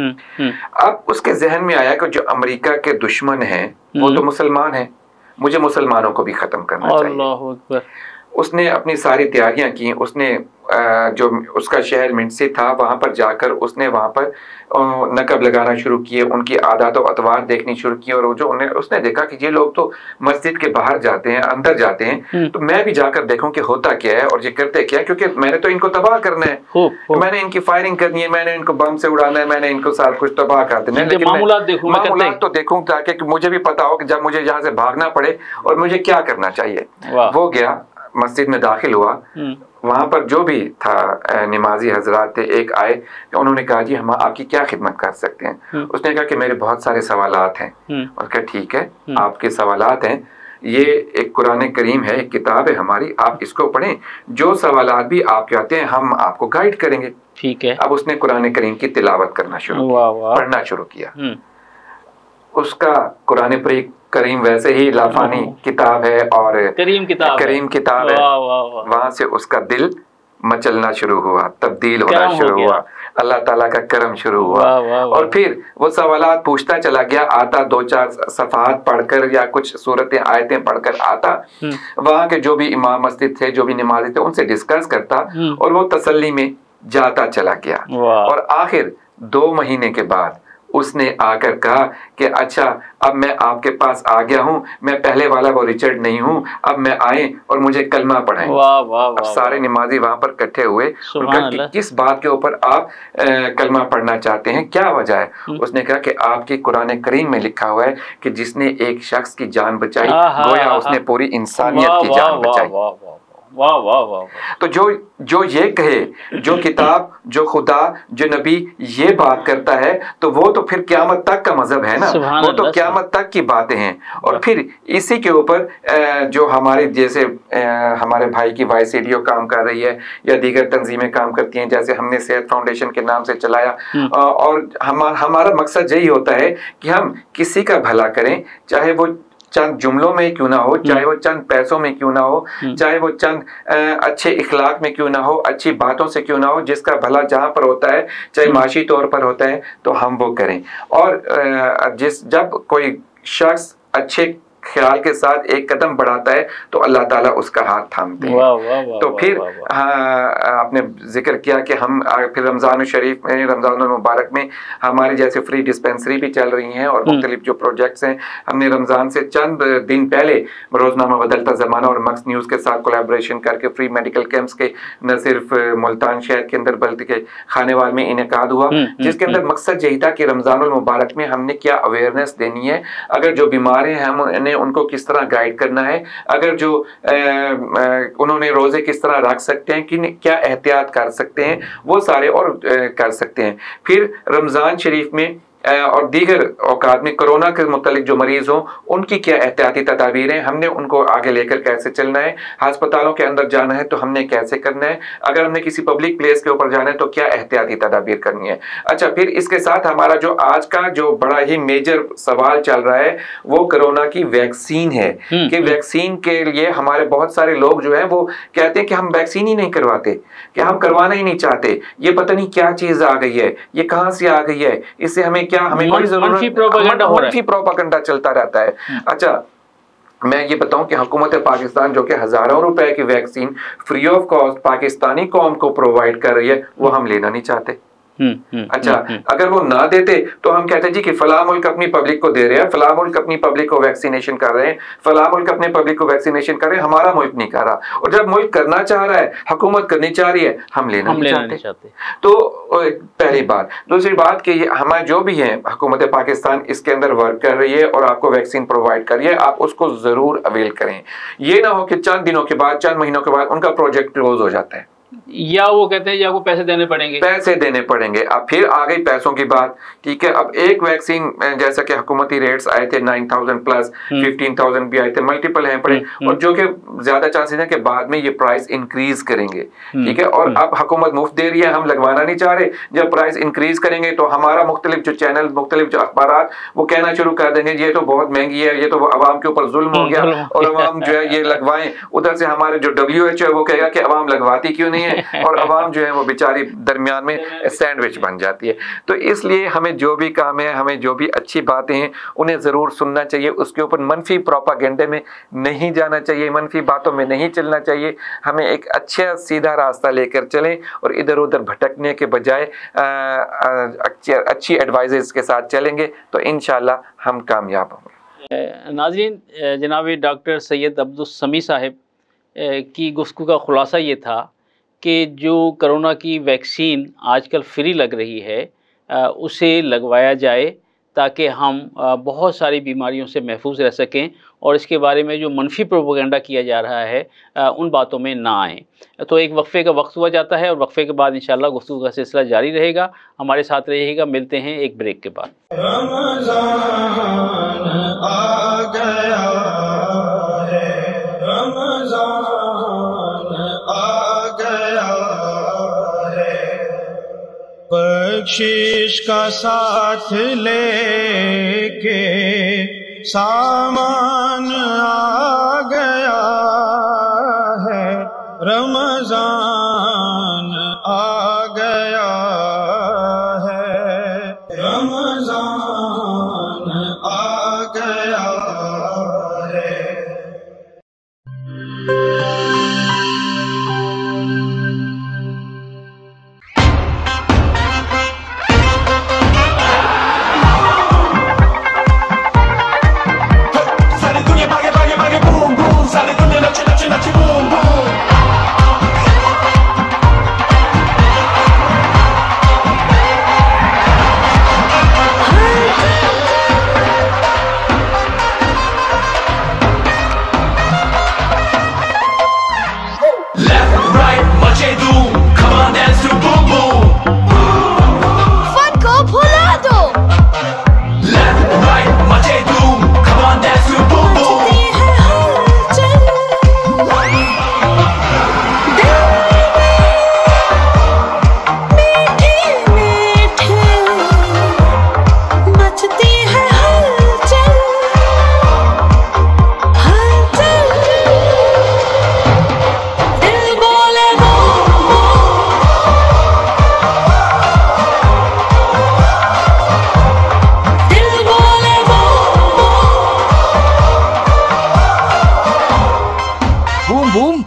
अब उसके जहन में आया कि जो अमेरिका के दुश्मन हैं वो तो मुसलमान हैं, मुझे मुसलमानों को भी खत्म करना चाहिए। अल्लाहु अकबर। उसने अपनी सारी तैयारियां की, उसने जो उसका शहर मिंटसी था वहां पर जाकर उसने वहां पर नकब लगाना शुरू किए, उनकी आदत और अतवार देखनी शुरू की और जो उसने देखा कि ये लोग तो मस्जिद के बाहर जाते हैं, अंदर जाते हैं, तो मैं भी जाकर देखूं कि होता क्या है और ये करते क्या है, क्योंकि मैंने तो इनको तबाह करना है, मैंने इनकी फायरिंग करनी है, मैंने इनको बम से उड़ाना है, मैंने इनको सब कुछ तबाह कर देना है, लेकिन मामूलात तो देखूं ताकि मुझे भी पता हो कि जब मुझे यहाँ से भागना पड़े और मुझे क्या करना चाहिए। वो गया, मस्जिद में दाखिल हुआ, वहां पर जो भी था नमाजी हजरात थे, एक आए, उन्होंने कहा जी हम आपकी क्या खिदमत कर सकते हैं। उसने कहा कि मेरे बहुत सारे सवालात हैं। और कहा ठीक है, आपके सवालात हैं, ये एक कुरान करीम है, एक किताब है हमारी, आप इसको पढ़ें, जो सवालात भी आपके आते हैं हम आपको गाइड करेंगे। ठीक है। अब उसने कुरान करीम की तिलावत करना शुरू किया, पढ़ना शुरू किया। उसका कुरान करीम वैसे ही लाफानी किताब है और करीम किताब है, वहां से उसका दिल मचलना शुरू हुआ, तब्दील होना शुरू हुआ, अल्लाह ताला का करम शुरू हुआ। और फिर वो सवालात पूछता चला गया, आता 2-4 सफ़हात पढ़कर या कुछ सूरतें आयतें पढ़कर आता, वहां के जो भी इमाम मस्जिद थे, जो भी नमाजी थे, उनसे डिस्कस करता और वो तसल्ली में जाता चला गया। और आखिर 2 महीने के बाद उसने आकर कहा कि अच्छा अब मैं आपके पास आ गया हूँ, मैं पहले वाला वो रिचर्ड नहीं हूँ, अब मैं आए और मुझे कलमा पढ़ाएं। अब सारे नमाजी वहां पर इकट्ठे हुए और कहा कि किस बात के ऊपर आप कलमा पढ़ना चाहते हैं, क्या वजह है। उसने कहा कि आपके कुरान करीम में लिखा हुआ है कि जिसने एक शख्स की जान बचाई गोया उसने पूरी इंसानियत की जान बचाई। वाह वाह वाह। तो जो ये कहे, जो किताब, जो खुदा, जो नबी ये बात करता है, तो वो तो फिर क़यामत तक का मजहब है ना, वो तो क़यामत तक की बातें हैं। और फिर इसी के ऊपर जो हमारे जैसे हमारे भाई की YCDO काम कर रही है या दीगर तंजीमें काम करती हैं, जैसे हमने सेहत फाउंडेशन के नाम से चलाया, और हमारा मकसद यही होता है कि हम किसी का भला करें, चाहे वो चंद जुमलों में क्यों ना हो, चाहे वो चंद पैसों में क्यों ना हो, चाहे वो चंद अच्छे इखलाक में क्यों ना हो, अच्छी बातों से क्यों ना हो, जिसका भला जहाँ पर होता है, चाहे माशी तौर पर होता है, तो हम वो करें। और जब कोई शख्स अच्छे ख्याल के साथ एक कदम बढ़ाता है तो अल्लाह ताला उसका हाथ थामते हैं। तो फिर आपने जिक्र किया कि हम फिर रमज़ान शरीफ में, रमज़ान मुबारक में हमारी जैसे फ्री डिस्पेंसरी भी चल रही हैं और मुख्तलिफ जो प्रोजेक्ट्स हैं। हमने रमज़ान से चंद दिन पहले रोज़नामा बदलता ज़माना और मक्स न्यूज़ के साथ कोलैबोरेशन करके फ्री मेडिकल कैंप्स के न सिर्फ मुल्तान शहर के अंदर बल्कि खानेवाल में इनेकाद हुआ, जिसके अंदर मकसद यही था कि रमज़ान मुबारक में हमने क्या अवेयरनेस देनी है, अगर जो बीमार हैं हम उनको किस तरह गाइड करना है, अगर जो उन्होंने रोजे किस तरह रख सकते हैं, कि क्या एहतियात कर सकते हैं, वो सारे और कर सकते हैं। फिर रमज़ान शरीफ में اور دیگر اوقات میں کورونا کے متعلق جو مریض ہوں ان کی کیا احتیاطی تدابیر ہیں, ہم نے ان کو آگے لے کر کیسے چلنا ہے, ہسپتالوں کے اندر جانا ہے تو ہم نے کیسے کرنا ہے, اگر ہم نے کسی پبلک پلیس کے اوپر جانا ہے تو کیا احتیاطی تدابیر کرنی ہے. اچھا, پھر اس کے ساتھ ہمارا جو آج کا جو بڑا ہی میجر سوال چل رہا ہے وہ کورونا کی ویکسین ہے کہ ویکسین کے لیے ہمارے بہت سارے لوگ جو ہیں وہ کہتے ہیں کہ ہم ویکسین ہی نہیں کرواتے, کہ ہم کروانا ہی نہیں چاہتے, یہ پتہ نہیں کیا چیز آ گئی ہے, یہ کہاں سے آ گئی ہے, اس سے ہمیں کوئی ضرورت, منفی پروپیگنڈا چلتا رہتا ہے. اچھا, میں یہ بتاؤں کہ حکومت پاکستان جو کہ ہزاروں روپے کی vaccine free of cost Pakistani قوم کو پرووائڈ کر رہی ہے, وہ ہم لینا نہیں چاہتے. اچھا, اگر وہ نہ دیتے تو ہم کہتے جی کہ فلاں ملک اپنی پبلک کو دے رہے ہیں, فلاں ملک اپنی پبلک کو ویکسینیشن کر رہے ہیں, فلاں ملک اپنے پبلک کو ویکسینیشن کر رہے ہیں, ہمارا ملک نہیں کر رہا. اور جب ملک کرنا چاہ رہا ہے, حکومت کرنی چاہ رہی ہے, ہم لینا نہیں چاہتے. تو پہلی بات. دوسری بات کہ ہمارے جو بھی ہیں حکومت پاکستان اس کے اندر ورک کر رہی ہے اور آپ کو ویکسین پرووائڈ کر رہی ہے, آپ اس کو ضرور اویل کریں. یہ نہ ہو کہ چند دنوں کے بعد, چند مہینوں کے بعد ان کا پروجیکٹ کلوز ہو جاتا ہے, یا وہ کہتے ہیں یا وہ پیسے دینے پڑیں گے. اب پھر آ گئی پیسوں کی بات. ٹھیک ہے, اب ایک ویکسین جیسا کہ حکومتی ریٹس آئے تھے 9,000 پلس 15,000 بھی آئے تھے, ملٹیپل ہیں پڑے, اور جو کہ زیادہ چانسز ہیں کہ بعد میں یہ پرائس انکریز کریں گے. ٹھیک ہے, اور اب حکومت مفت دے رہی ہے, ہم لگوانا نہیں چاہ رہے. جب پرائس انکریز کریں گے تو ہمارا مختلف جو چینل, مختلف جو اخبارات وہ کہنا شروع کر دیں گے یہ تو بہت مہنگی ہے, یہ تو عوام کے اوپر ظلم ہو گیا اور عوام جو ہے یہ لگوائیں. ادھر سے ہمارے جو WHO ہے وہ کہے گا کہ عوام لگواتی کیوں نہیں ہے, اور عوام جو ہے وہ بیچاری درمیان میں سینڈوچ بن جاتی ہے. تو اس لیے ہمیں جو بھی کام ہے, ہمیں جو بھی اچھی باتیں ہیں انہیں ضرور سننا چاہیے, اس کے اوپر منفی پروپیگنڈے میں نہیں جانا چاہیے, منفی باتوں میں نہیں چلنا چاہیے. ہمیں ایک اچھا سیدھا راستہ لے کر چلیں اور ادھر ادھر بھٹکنے کے بجائے اچھی ایڈوائزز کے ساتھ چلیں گے تو انشاءاللہ ہم کامیاب ہوں گے. ناظرین, جناب ڈاکٹر سید عبدالسمیع صاحب کی گفتگو کا خلاصہ یہ تھا کہ جو کرونا کی ویکسین آج کل فری لگ رہی ہے اسے لگوایا جائے تاکہ ہم بہت ساری بیماریوں سے محفوظ رہ سکیں, اور اس کے بارے میں جو منفی پروپیگنڈا کیا جا رہا ہے ان باتوں میں نہ آئیں. تو ایک وقفے کا وقت ہوا جاتا ہے اور وقفے کے بعد انشاءاللہ گفتگو کا سلسلہ جاری رہے گا. ہمارے ساتھ رہیے گا, ملتے ہیں ایک بریک کے بعد. رمضان آ گیا ہے, رمضان آ گیا ہے, بخشش کا ساتھ لے کے سامان آ گیا ہے, رمضان آ گیا ہے, رمضان آ گیا ہے.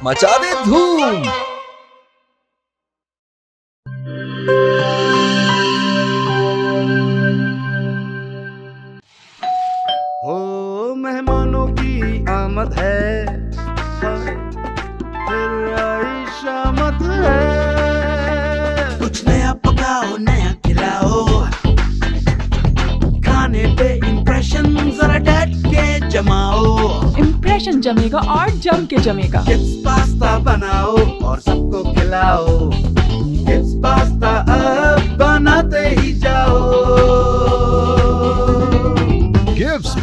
मचा दे धूम। हो मेहमानों की आमद है, फिर आई शामत है। कुछ नया पकाओ नया खिलाओ, खाने पे इम्प्रेशन जरा डट के जमाओ। इम्प्रेशन जमेगा और जम के जमेगा। चिप्स पास्ता बनाओ और सबको खिलाओ। चिप्स पास्ता अब बनाते ही जाओ।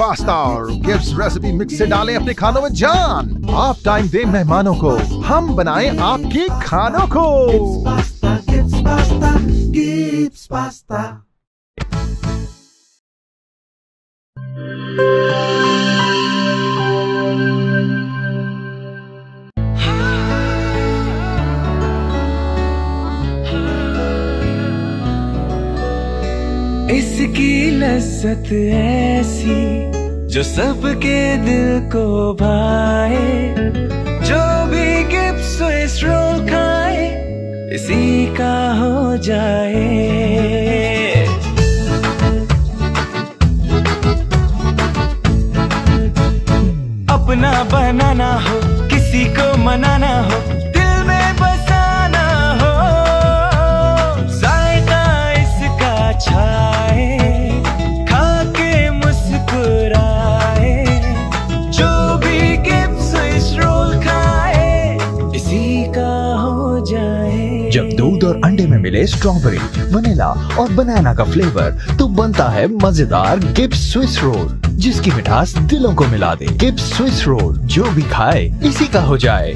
पास्ता और गिब्स रेसिपी मिक्स से डालें अपने खानों में जान। आप टाइम दें मेहमानों को, हम बनाएं आपके खानों को। Gibbs Pasta. इसकी लज्जत ऐसी जो सबके दिल को भाए, जो भी गिब्स स्विस रोल खाए इसी का हो जाए। अपना बनाना हो, किसी को मनाना हो, दिल में बसाना हो, जायका इसका छाए, खा के मुस्कुराए, जो भी गिब्स स्विस रोल खाए इसी का हो जाए। जब दूध और अंडे में मिले स्ट्रॉबेरी, वनीला और बनाना का फ्लेवर, तो बनता है मजेदार गिब्स स्विस रोल, जिसकी मिठास दिलों को मिला दे। गिब्स स्विस रोल, जो भी खाए इसी का हो जाए।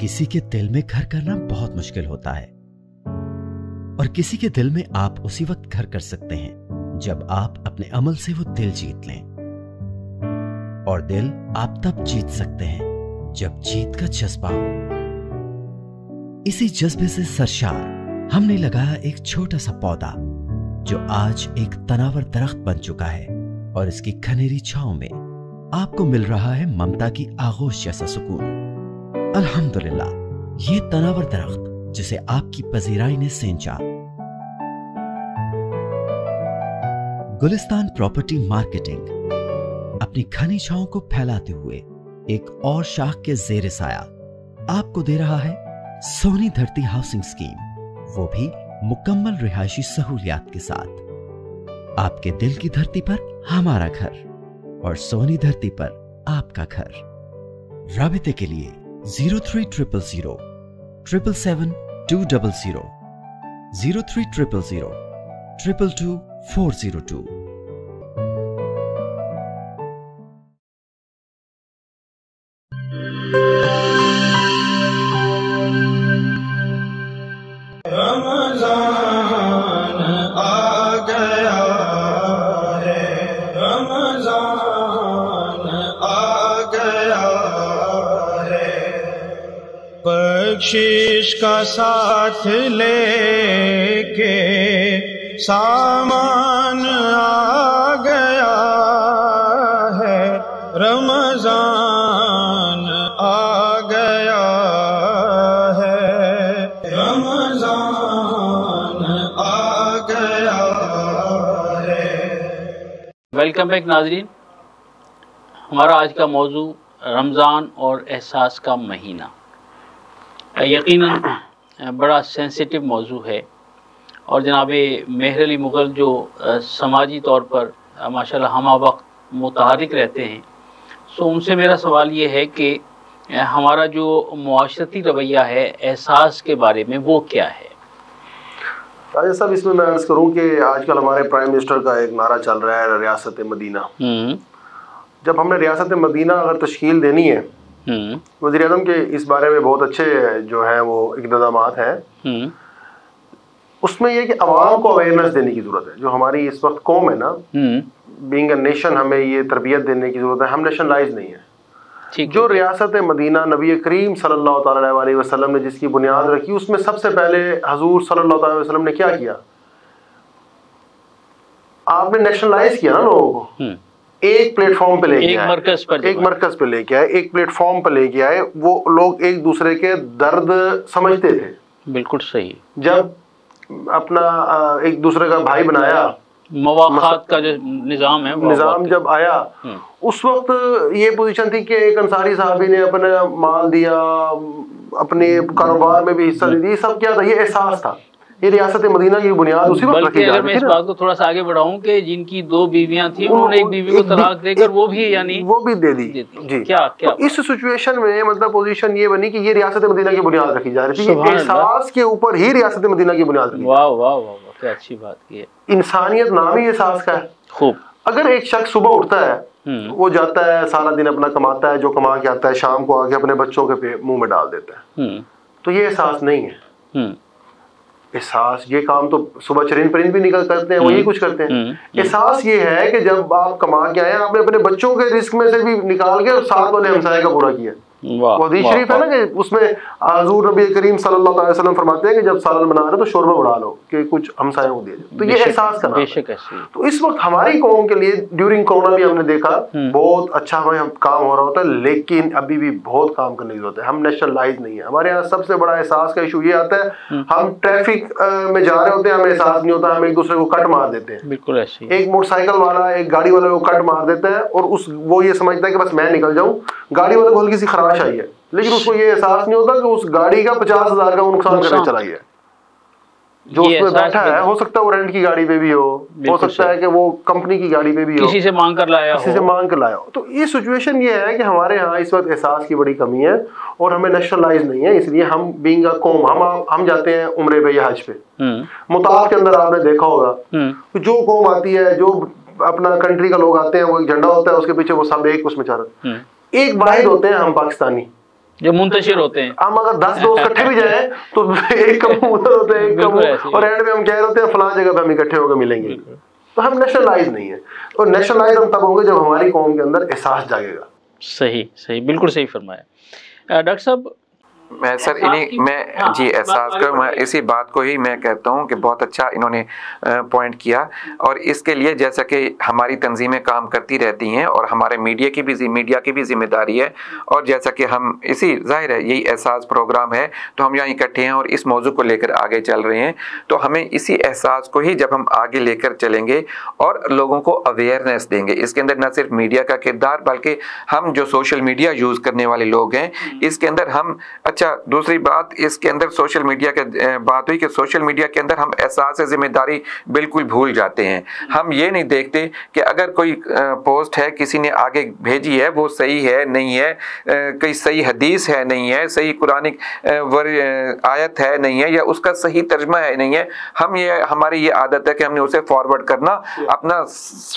किसी के दिल में घर करना बहुत मुश्किल होता है, और किसी के दिल में आप उसी वक्त घर कर सकते हैं जब आप अपने अमल से वो दिल जीत लें। और दिल आप तब जीत सकते हैं जब जीत का जज्बा हो। इसी जज्बे से सरशार हमने लगाया एक छोटा सा पौधा जो आज एक तनावर दरख्त बन चुका है, और इसकी खनेरी छांव में आपको मिल रहा है ममता की आगोश जैसा सुकून। अल्हम्दुलिल्लाह, ये तनावर दरख्त जिसे आपकी पजीराई ने सेंचा। गुलिस्तान प्रॉपर्टी मार्केटिंग अपनी घनी छांव को फैलाते हुए एक और शाख के जेर साया आपको दे रहा है सोनी धरती हाउसिंग स्कीम, वो भी मुकम्मल रिहायशी सहूलियात के साथ। आपके दिल की धरती पर हमारा घर, और सोनी धरती पर आपका घर। राबिते के लिए 03000 777 200, 03000 222 402। रमजान आ गया है, रमजान आ गया है, बख्शिश का साथ लेके सामान आ गया है, रमजान आ गया वेलकम बैक नाजरीन। हमारा आज का मौजू रमज़ान और एहसास का महीना। यकीनन बड़ा सेंसिटिव मौजू है और जनाब मेहर अली मुग़ल जो समाजी तौर पर माशाल्लाह हम वक्त मुतहरिक रहते हैं, सो उनसे मेरा सवाल ये है कि हमारा जो मुआशरती रवैया है एहसास के बारे में वो क्या है? राजा साहब, इसमें मैं अर्ज़ करूँ कि आजकल हमारे प्राइम मिनिस्टर का एक नारा चल रहा है रियासत मदीना। जब हमने रियासत मदीना अगर तश्कील देनी है, वज़ीर आज़म के इस बारे में बहुत अच्छे जो हैं वो इक़दामात हैं, उसमें यह कि अवाम को अवेयरनेस देने की ज़रूरत है। जो हमारी इस वक्त कौम है ना, बीइंग अ नेशन, हमें ये तरबियत देने की ज़रूरत है। हम नेशनलाइज नहीं है। जो रियासत मदीना नबी करीम सल्लल्लाहु अलैहि वसल्लम ने जिसकी बुनियाद रखी, उसमें सबसे पहले हजूर सल्लल्लाहु अलैहि वसल्लम ने क्या किया? आपने नेशनलाइज किया ना लोगों को, एक प्लेटफॉर्म पे लेके आए, एक मरकज पे लेके आए, एक प्लेटफॉर्म पे लेके आए। वो लोग एक दूसरे के दर्द समझते थे। बिल्कुल सही। जब अपना एक दूसरे का भाई बनाया, मवाखात का जो निज़ाम है, निज़ाम जब आया, उस वक्त ये पोजीशन थी कि एक अंसारी साहबी ने अपना माल दिया, अपने कारोबार में भी हिस्सा दे दिया। ये सब क्या था? ये एहसास था। ये रियासत मदीना की बुनियाद उसी वक्त रखी जा रही थी। मैं इस बात को थोड़ा सा आगे बढ़ाऊं कि जिनकी 2 बीवियां थी, उन्होंने एक बीवी को तलाक देकर वो भी दे दी जी। क्या तो इस सिचुएशन में मतलब पोजीशन ये बनी कि ये रियासत मदीना की बुनियाद रखी जा रही थी। एहसास के ऊपर ही रियासत मदीना की बुनियाद रखी। वाह वाह वाह, क्या अच्छी बात की है। इंसानियत नाम ही एहसास का है। खूब। अगर एक शख्स सुबह उठता है, वो जाता है सारा दिन अपना कमाता है, जो कमा के आता है शाम को आके अपने बच्चों के मुंह में डाल देता है, तो ये एहसास नहीं है। एहसास, ये काम तो सुबह चरिंद परिंद भी निकल करते हैं, वो यही कुछ करते हैं। एहसास ये है कि जब आप कमा के आए, आपने अपने बच्चों के रिस्क में से भी निकाल के साथ वाले हमसाये का पूरा किया। वो हदीस शरीफ है ना कि उसमें हुजूर नबी करीम सल्लल्लाहु अलैहि वसल्लम फरमाते हैं कि जब सालन बना रहे तो शोरबा बढ़ा लो कि कुछ हमसायों को दिया जाए। तो ये एहसास करना। बेशक ऐसी। तो इस वक्त हमारी कौम के लिए ड्यूरिंग कोरोना भी हमने देखा बहुत अच्छा हमें काम हो रहा होता है, लेकिन अभी भी बहुत काम करने की जरूरत है। हम नेशनलाइज नहीं है। हमारे यहाँ सबसे बड़ा एहसास का इशू ये आता है, हम ट्रैफिक में जा रहे होते हैं, हमें एहसास नहीं होता, हम एक दूसरे को कट मार देते हैं। बिल्कुल ऐसी। एक मोटरसाइकिल वाला एक गाड़ी वाले को कट मार देता है और वो ये समझता है कि बस मैं निकल जाऊं, गाड़ी वाले को हल्की सी खराश आई है, लेकिन उसको ये एहसास नहीं होता कि उस गाड़ी का 50,000 का नुकसान करके चला गया। जो उसमें बैठा है, हो सकता है वो रेंट की गाड़ी पे भी हो सकता है कि वो कंपनी की गाड़ी पे भी हो, किसी से मांग कर लाया हो। तो ये सिचुएशन ये है कि हमारे यहाँ इस वक्त एहसास की बड़ी कमी है और हमें नेशनलाइज नहीं है। इसलिए हम बीइंग अ कौम हम जाते हैं उम्रे पे या हज पे। मुताफ के अंदर आपने देखा होगा जो कौम आती है, जो अपना कंट्री का लोग आते हैं, वो एक झंडा होता है, उसके पीछे वो सब एक उसमें चार एक वाहिद होते हैं हम पाकिस्तानी जो मुंतशिर होते हैं। हम अगर 10 दोस्त इकट्ठे भी जाए तो एक कम उधर होते हैं, एक कम, और एंड में हम कह रहे होते हैं फलां जगह पे हम इकट्ठे होकर मिलेंगे। तो हम नेशनलाइज नहीं है। और नेशनलाइज हम तब होंगे जब हमारी कौम के अंदर एहसास जागेगा। सही सही, बिल्कुल सही फरमाया डॉक्टर साहब। मैं सर जी एहसास कर, मैं इसी बात को ही मैं कहता हूँ कि बहुत अच्छा इन्होंने पॉइंट किया। और इसके लिए जैसा कि हमारी तंजीमें काम करती रहती हैं और हमारे मीडिया की भी जिम्मेदारी है, और जैसा कि हम इसी जाहिर है यही एहसास प्रोग्राम है तो हम यहाँ इकट्ठे हैं और इस मौजू को लेकर आगे चल रहे हैं। तो हमें इसी एहसास को ही जब हम आगे लेकर चलेंगे और लोगों को अवेयरनेस देंगे, इसके अंदर न सिर्फ मीडिया का किरदार बल्कि हम जो सोशल मीडिया यूज़ करने वाले लोग हैं, इसके अंदर हम दूसरी बात इसके अंदर सोशल मीडिया के बात हुई कि सोशल मीडिया के अंदर हम एहसास जिम्मेदारी बिल्कुल भूल जाते हैं। हम ये नहीं देखते कि अगर कोई पोस्ट है किसी ने आगे भेजी है वो सही है नहीं है, कोई सही हदीस है नहीं है, सही कुरानिक आयत है नहीं है, या उसका सही तर्जमा है नहीं है। हमारी ये आदत है कि हमने उसे फॉरवर्ड करना अपना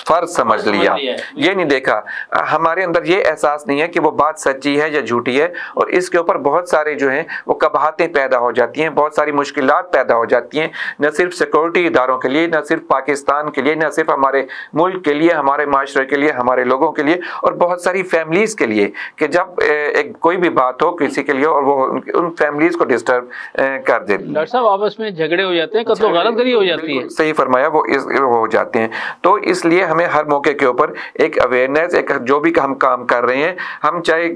फर्ज समझ लिया, ये नहीं देखा। हमारे अंदर ये एहसास नहीं है कि वो बात सच्ची है या झूठी है, और इसके ऊपर बहुत सारे जो हैं वो कबाहतें पैदा हो जाती हैं, बहुत सारी मुश्किलात पैदा हो जाती हैं, न सिर्फ सिक्योरिटी इदारों के लिए, न सिर्फ पाकिस्तान के लिए, न सिर्फ हमारे मुल्क के लिए, हमारे माशरे के लिए, हमारे लोगों के लिए, और बहुत सारी फैमिलीज के लिए कि जब एक कोई भी बात हो किसी के लिए और वो उन फैमिलीज को डिस्टर्ब कर देती है। डॉक्टर साहब आपस में झगड़े हो जाते हैं, कत्लो गारतगरी हो जाती है। सही फरमाया, वो हो जाते हैं। तो इसलिए हमें हर मौके के ऊपर एक अवेयरनेस, एक जो भी हम काम कर रहे हैं, हम चाहे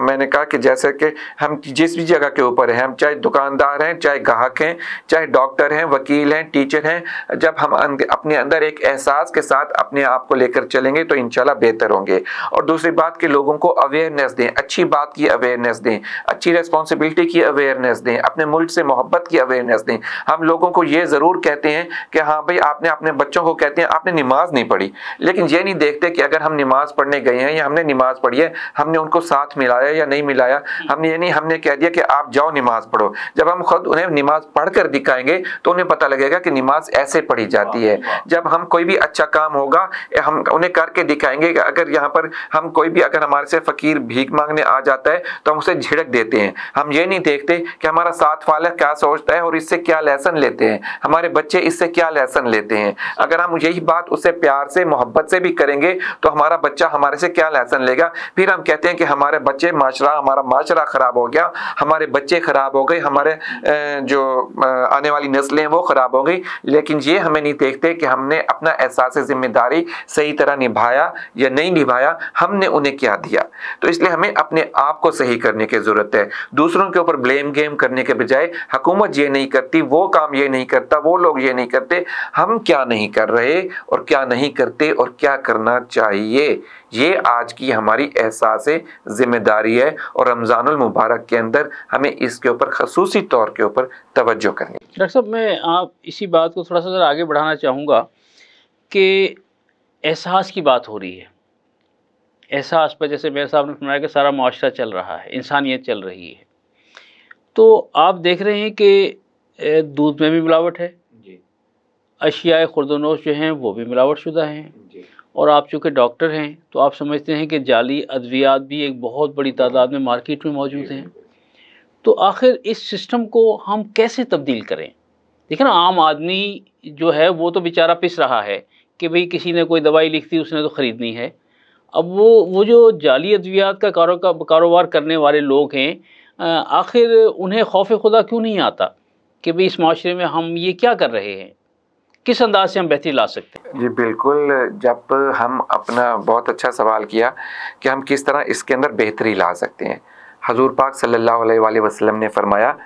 मैंने कहा कि जैसे कि हम जिस भी जगह के ऊपर हैं, हम चाहे दुकानदार हैं, चाहे ग्राहक हैं, चाहे डॉक्टर हैं, वकील हैं, टीचर हैं, जब हम अपने अंदर एक एहसास के साथ अपने आप को लेकर चलेंगे तो इंशाल्लाह बेहतर होंगे। और दूसरी बात कि लोगों को अवेयरनेस दें, अच्छी बात की अवेयरनेस दें, अच्छी रिस्पॉन्सिबिलिटी की अवेयरनेस दें, अपने मुल्क से मोहब्बत की अवेयरनेस दें। हम लोगों को ये ज़रूर कहते हैं कि हाँ भाई, आपने अपने बच्चों को कहते हैं आपने नमाज नहीं पढ़ी, लेकिन ये नहीं देखते कि अगर हम नमाज पढ़ने गए हैं या हमने नमाज पढ़ी है, हमने उनको साथ मिलाया या नहीं मिलाया। हमने ये नहीं, हमने कह दिया कि आप जाओ नमाज पढ़ो। जब हम खुद उन्हें नमाज पढ़ कर दिखाएंगे तो उन्हें पता लगेगा कि नमाज ऐसे पढ़ी जाती है। जब हम कोई भी अच्छा काम होगा हम उन्हें करके दिखाएंगे। अगर यहाँ पर हम कोई भी, अगर हमारे से फकीर भीख मांगने आ जाता है तो हम उसे झिड़क देते हैं। हम ये नहीं देखते कि हमारा साथ वाला क्या सोचता है और इससे क्या लेसन लेते हैं, हमारे बच्चे इससे क्या लेसन लेते हैं। अगर हम यही बात उससे प्यार से मोहब्बत से भी करेंगे तो हमारा बच्चा हमारे से क्या लेसन लेगा। फिर हम कहते हैं कि हमारे बच्चे हमारा माशरा खराब हो गया, हमारे बच्चे खराब हो गए, हमारे जो आने वाली नस्लें वो खराब हो गई। लेकिन ये हमें नहीं देखते कि हमने अपना एहसास जिम्मेदारी सही तरह निभाया या नहीं निभाया, हमने उन्हें क्या दिया। तो इसलिए हमें अपने आप को सही करने की जरूरत है। दूसरों के ऊपर ब्लेम गेम करने के बजाय, हुकूमत ये नहीं करती, वो काम ये नहीं करता, वो लोग ये नहीं करते, हम क्या नहीं कर रहे और क्या नहीं करते और क्या करना चाहिए, ये आज की हमारी एहसास जिम्मेदारी है। और रमज़ानुल मुबारक के अंदर हमें इसके ऊपर खसूसी तौर के ऊपर तवज्जो करनी। डॉक्टर साहब, मैं आप इसी बात को थोड़ा सा ज़रा आगे बढ़ाना चाहूँगा कि एहसास की बात हो रही है। एहसास पर जैसे मेरे साहब ने फरमाया कि सारा माशरा चल रहा है, इंसानियत चल रही है, तो आप देख रहे हैं कि दूध में भी मिलावट है, अशियाए खुर्दनोश जो हैं वो भी मिलावट शुदा हैं, और आप चूँकि डॉक्टर हैं तो आप समझते हैं कि जाली अद्वियात भी एक बहुत बड़ी तादाद में मार्केट में मौजूद हैं। तो आखिर इस सिस्टम को हम कैसे तब्दील करें? देखिए ना, आम आदमी जो है वो तो बेचारा पिस रहा है कि भाई किसी ने कोई दवाई लिख दी उसने तो ख़रीदनी है। अब वो जो जाली अद्वियात का कारोबार करने वाले लोग हैं, आखिर उन्हें खौफ खुदा क्यों नहीं आता कि भाई इस माशरे में हम ये क्या कर रहे हैं, किस अंदाज से हम बेहतरी ला सकते हैं? जी बिल्कुल, जब हम अपना बहुत अच्छा सवाल किया कि हम किस तरह इसके अंदर बेहतरी ला सकते हैं। हजूर पाक सल्लल्लाहु अलैहि वसल्लम ने फरमाया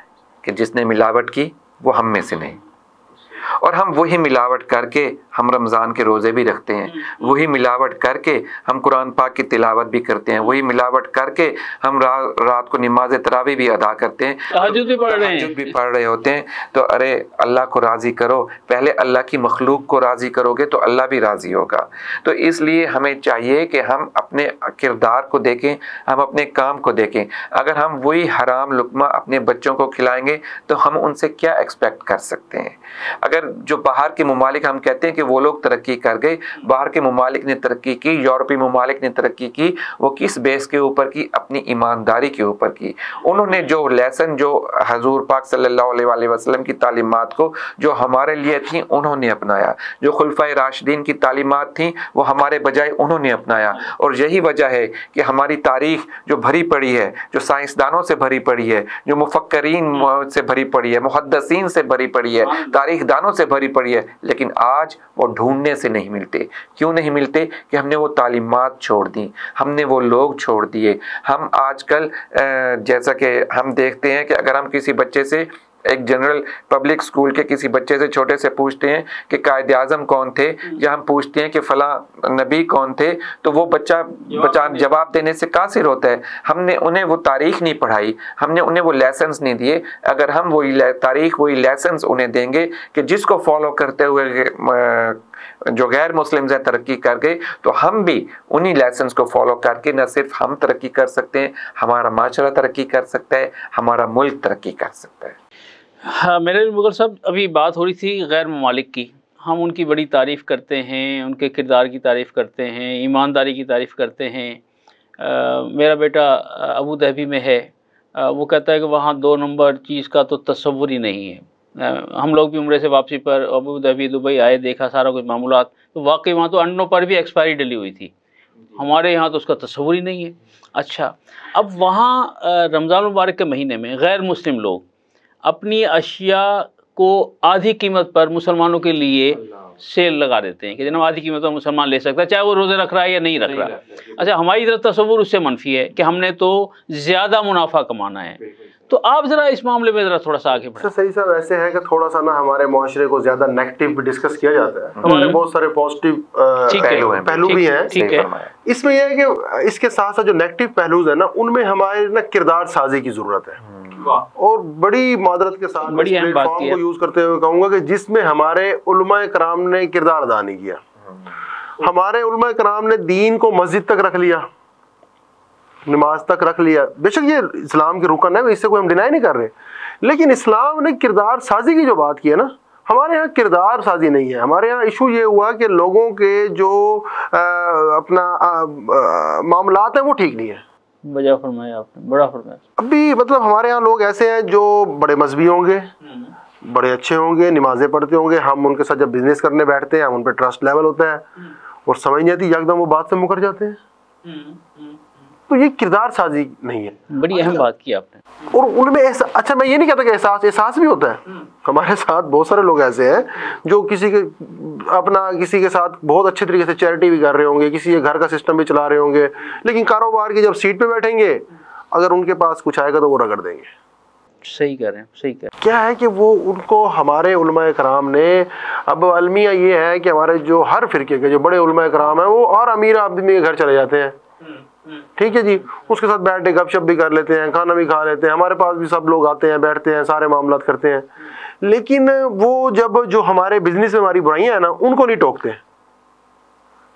कि जिसने मिलावट की वो हम में से नहीं, और हम वही मिलावट करके हम रमज़ान के रोज़े भी रखते हैं, वही मिलावट करके हम कुरान पाक की तिलावत भी करते हैं, वही मिलावट करके हम रात को नमाज तरावी भी अदा करते हैं, तहज्जुद भी पढ़ रहे होते हैं। तो अरे अल्लाह को राज़ी करो, पहले अल्लाह की मखलूक को राज़ी करोगे तो अल्लाह भी राज़ी होगा। तो इसलिए हमें चाहिए कि हम अपने किरदार को देखें, हम अपने काम को देखें। अगर हम वही हराम लुक़मा अपने बच्चों को खिलाएंगे तो हम उनसे क्या एक्सपेक्ट कर सकते हैं। अगर जो बाहर के मुमालिक, हम कहते हैं कि वो लोग तरक्की कर गए, बाहर के मुमालिक ने तरक्की की, यूरोपीय मुमालिक ने तरक्की की, वो किस बेस के ऊपर की? अपनी ईमानदारी के ऊपर की। उन्होंने जो लेसन, जो हजूर पाक सल्लल्लाहु अलैहि वसल्लम की तालीमात को जो हमारे लिए थी उन्होंने अपनाया, जो खुलफाए राशिदीन की तालीमात थी वो हमारे बजाय उन्होंने अपनाया। और यही वजह है कि हमारी तारीख जो भरी पड़ी है, जो साइंसदानों से भरी पड़ी है, जो मुफक्करीन से भरी पड़ी है, मुहद्दिसीन से भरी पड़ी है, तारीख दानों से भरी पड़ी है, लेकिन आज वो ढूंढने से नहीं मिलते। क्यों नहीं मिलते? कि हमने वो तालीमात छोड़ दी, हमने वो लोग छोड़ दिए। हम आजकल जैसा कि हम देखते हैं कि अगर हम किसी बच्चे से, एक जनरल पब्लिक स्कूल के किसी बच्चे से, छोटे से पूछते हैं कि कायद आज़म कौन थे, या हम पूछते हैं कि फला नबी कौन थे, तो वो बच्चा जवाब देने से कासिर होता है। हमने उन्हें वो तारीख नहीं पढ़ाई, हमने उन्हें वो लेसन्स नहीं दिए। अगर हम वही तारीख, वही लेसन्स उन्हें देंगे कि जिसको फॉलो करते हुए जो गैर मुस्लिम्स हैं तरक्की कर गए, तो हम भी उन्हीं लेसन्स को फॉलो करके न सिर्फ हम तरक्की कर सकते हैं, हमारा माशरा तरक्की कर सकता है, हमारा मुल्क तरक्की कर सकता है। हाँ, मेरे मुग़ल साहब, अभी बात हो रही थी गैर ममालिक की। हम उनकी बड़ी तारीफ़ करते हैं, उनके किरदार की तारीफ़ करते हैं, ईमानदारी की तारीफ़ करते हैं। मेरा बेटा अबू धाबी में है, वो कहता है कि वहाँ 2 नंबर चीज़ का तो तसव्वुर ही नहीं है। हम लोग भी उम्रे से वापसी पर अबू धाबी दुबई आए, देखा सारा कुछ मामूलात, तो वाकई वहाँ तो अंडों पर भी एक्सपायरी डली हुई थी। हमारे यहाँ तो उसका तसव्वुर ही नहीं है। अच्छा, अब वहाँ रमज़ान मुबारक के महीने में गैर मुस्लिम लोग अपनी अशिया को आधी कीमत पर मुसलमानों के लिए सेल लगा देते हैं कि जनाब आधी कीमत पर मुसलमान ले सकता है, चाहे वो रोज़े रख रहा है या नहीं रख रहा। अच्छा, हमारी तरफ तस्वुर उससे मनफी है कि हमने तो ज़्यादा मुनाफा कमाना है। तो आप ज़रा इस मामले में ज़रा थोड़ा सा आगे बढ़ें। सही साहब, ऐसे है कि थोड़ा सा ना हमारे मुआशरे को ज़्यादा नेगेटिव भी डिस्कस किया जाता है, हमारे बहुत सारे पॉजिटिव पहलू भी हैं। ठीक है, इसमें यह है कि इसके साथ साथ जो नेगेटिव पहलूज है ना, उनमें हमारे ना किरदार साजी की ज़रूरत है। और बड़ी मादरत के साथ प्लेटफॉर्म को यूज करते हुए कहूँगा कि जिसमें हमारे उलमाए कराम ने किरदार अदा नहीं किया। हमारे उलमाए कराम ने दीन को मस्जिद तक रख लिया, नमाज तक रख लिया। बेशक ये इस्लाम के रुकन है, इससे कोई हम डिनाई नहीं कर रहे, लेकिन इस्लाम ने किरदार साजी की जो बात की है ना, हमारे यहाँ किरदार साजी नहीं है। हमारे यहाँ इशू ये हुआ कि लोगों के जो अपना मामलात हैं वो ठीक नहीं है। बड़ा फरमाया आपने, बड़ा फरमाया। अभी मतलब हमारे यहाँ लोग ऐसे हैं जो बड़े मजहबी होंगे, बड़े अच्छे होंगे, नमाजें पढ़ते होंगे, हम उनके साथ जब बिजनेस करने बैठते हैं हम उन पर ट्रस्ट लेवल होता है और समझ नहीं आती, एकदम वो बात से मुकर जाते हैं। तो ये किरदार साजी नहीं है। बड़ी अहम बात की आपने। और उनमें अच्छा, मैं ये नहीं कहता कि एहसास भी होता है। हमारे साथ बहुत सारे लोग ऐसे हैं जो किसी के साथ बहुत अच्छे तरीके से चैरिटी भी कर रहे होंगे, किसी के घर का सिस्टम भी चला रहे होंगे, लेकिन कारोबार की जब सीट पे बैठेंगे अगर उनके पास कुछ आएगा तो वो रगड़ देंगे। सही कह रहे हैं, सही कह रहे हैं। क्या है कि वो उनको हमारे उलमाए कराम ने, अब अलमिया ये है कि हमारे जो हर फिरके के जो बड़े उलमाए कराम हैं वो और अमीर आदमी के घर चले जाते हैं, ठीक है जी, उसके साथ बैठ के गपशप भी कर लेते हैं, खाना भी खा लेते हैं, हमारे पास भी सब लोग आते हैं, बैठते हैं, सारे मामलात करते हैं, लेकिन वो जब जो हमारे बिजनेस में हमारी बुराइयां हैं ना उनको नहीं टोकते।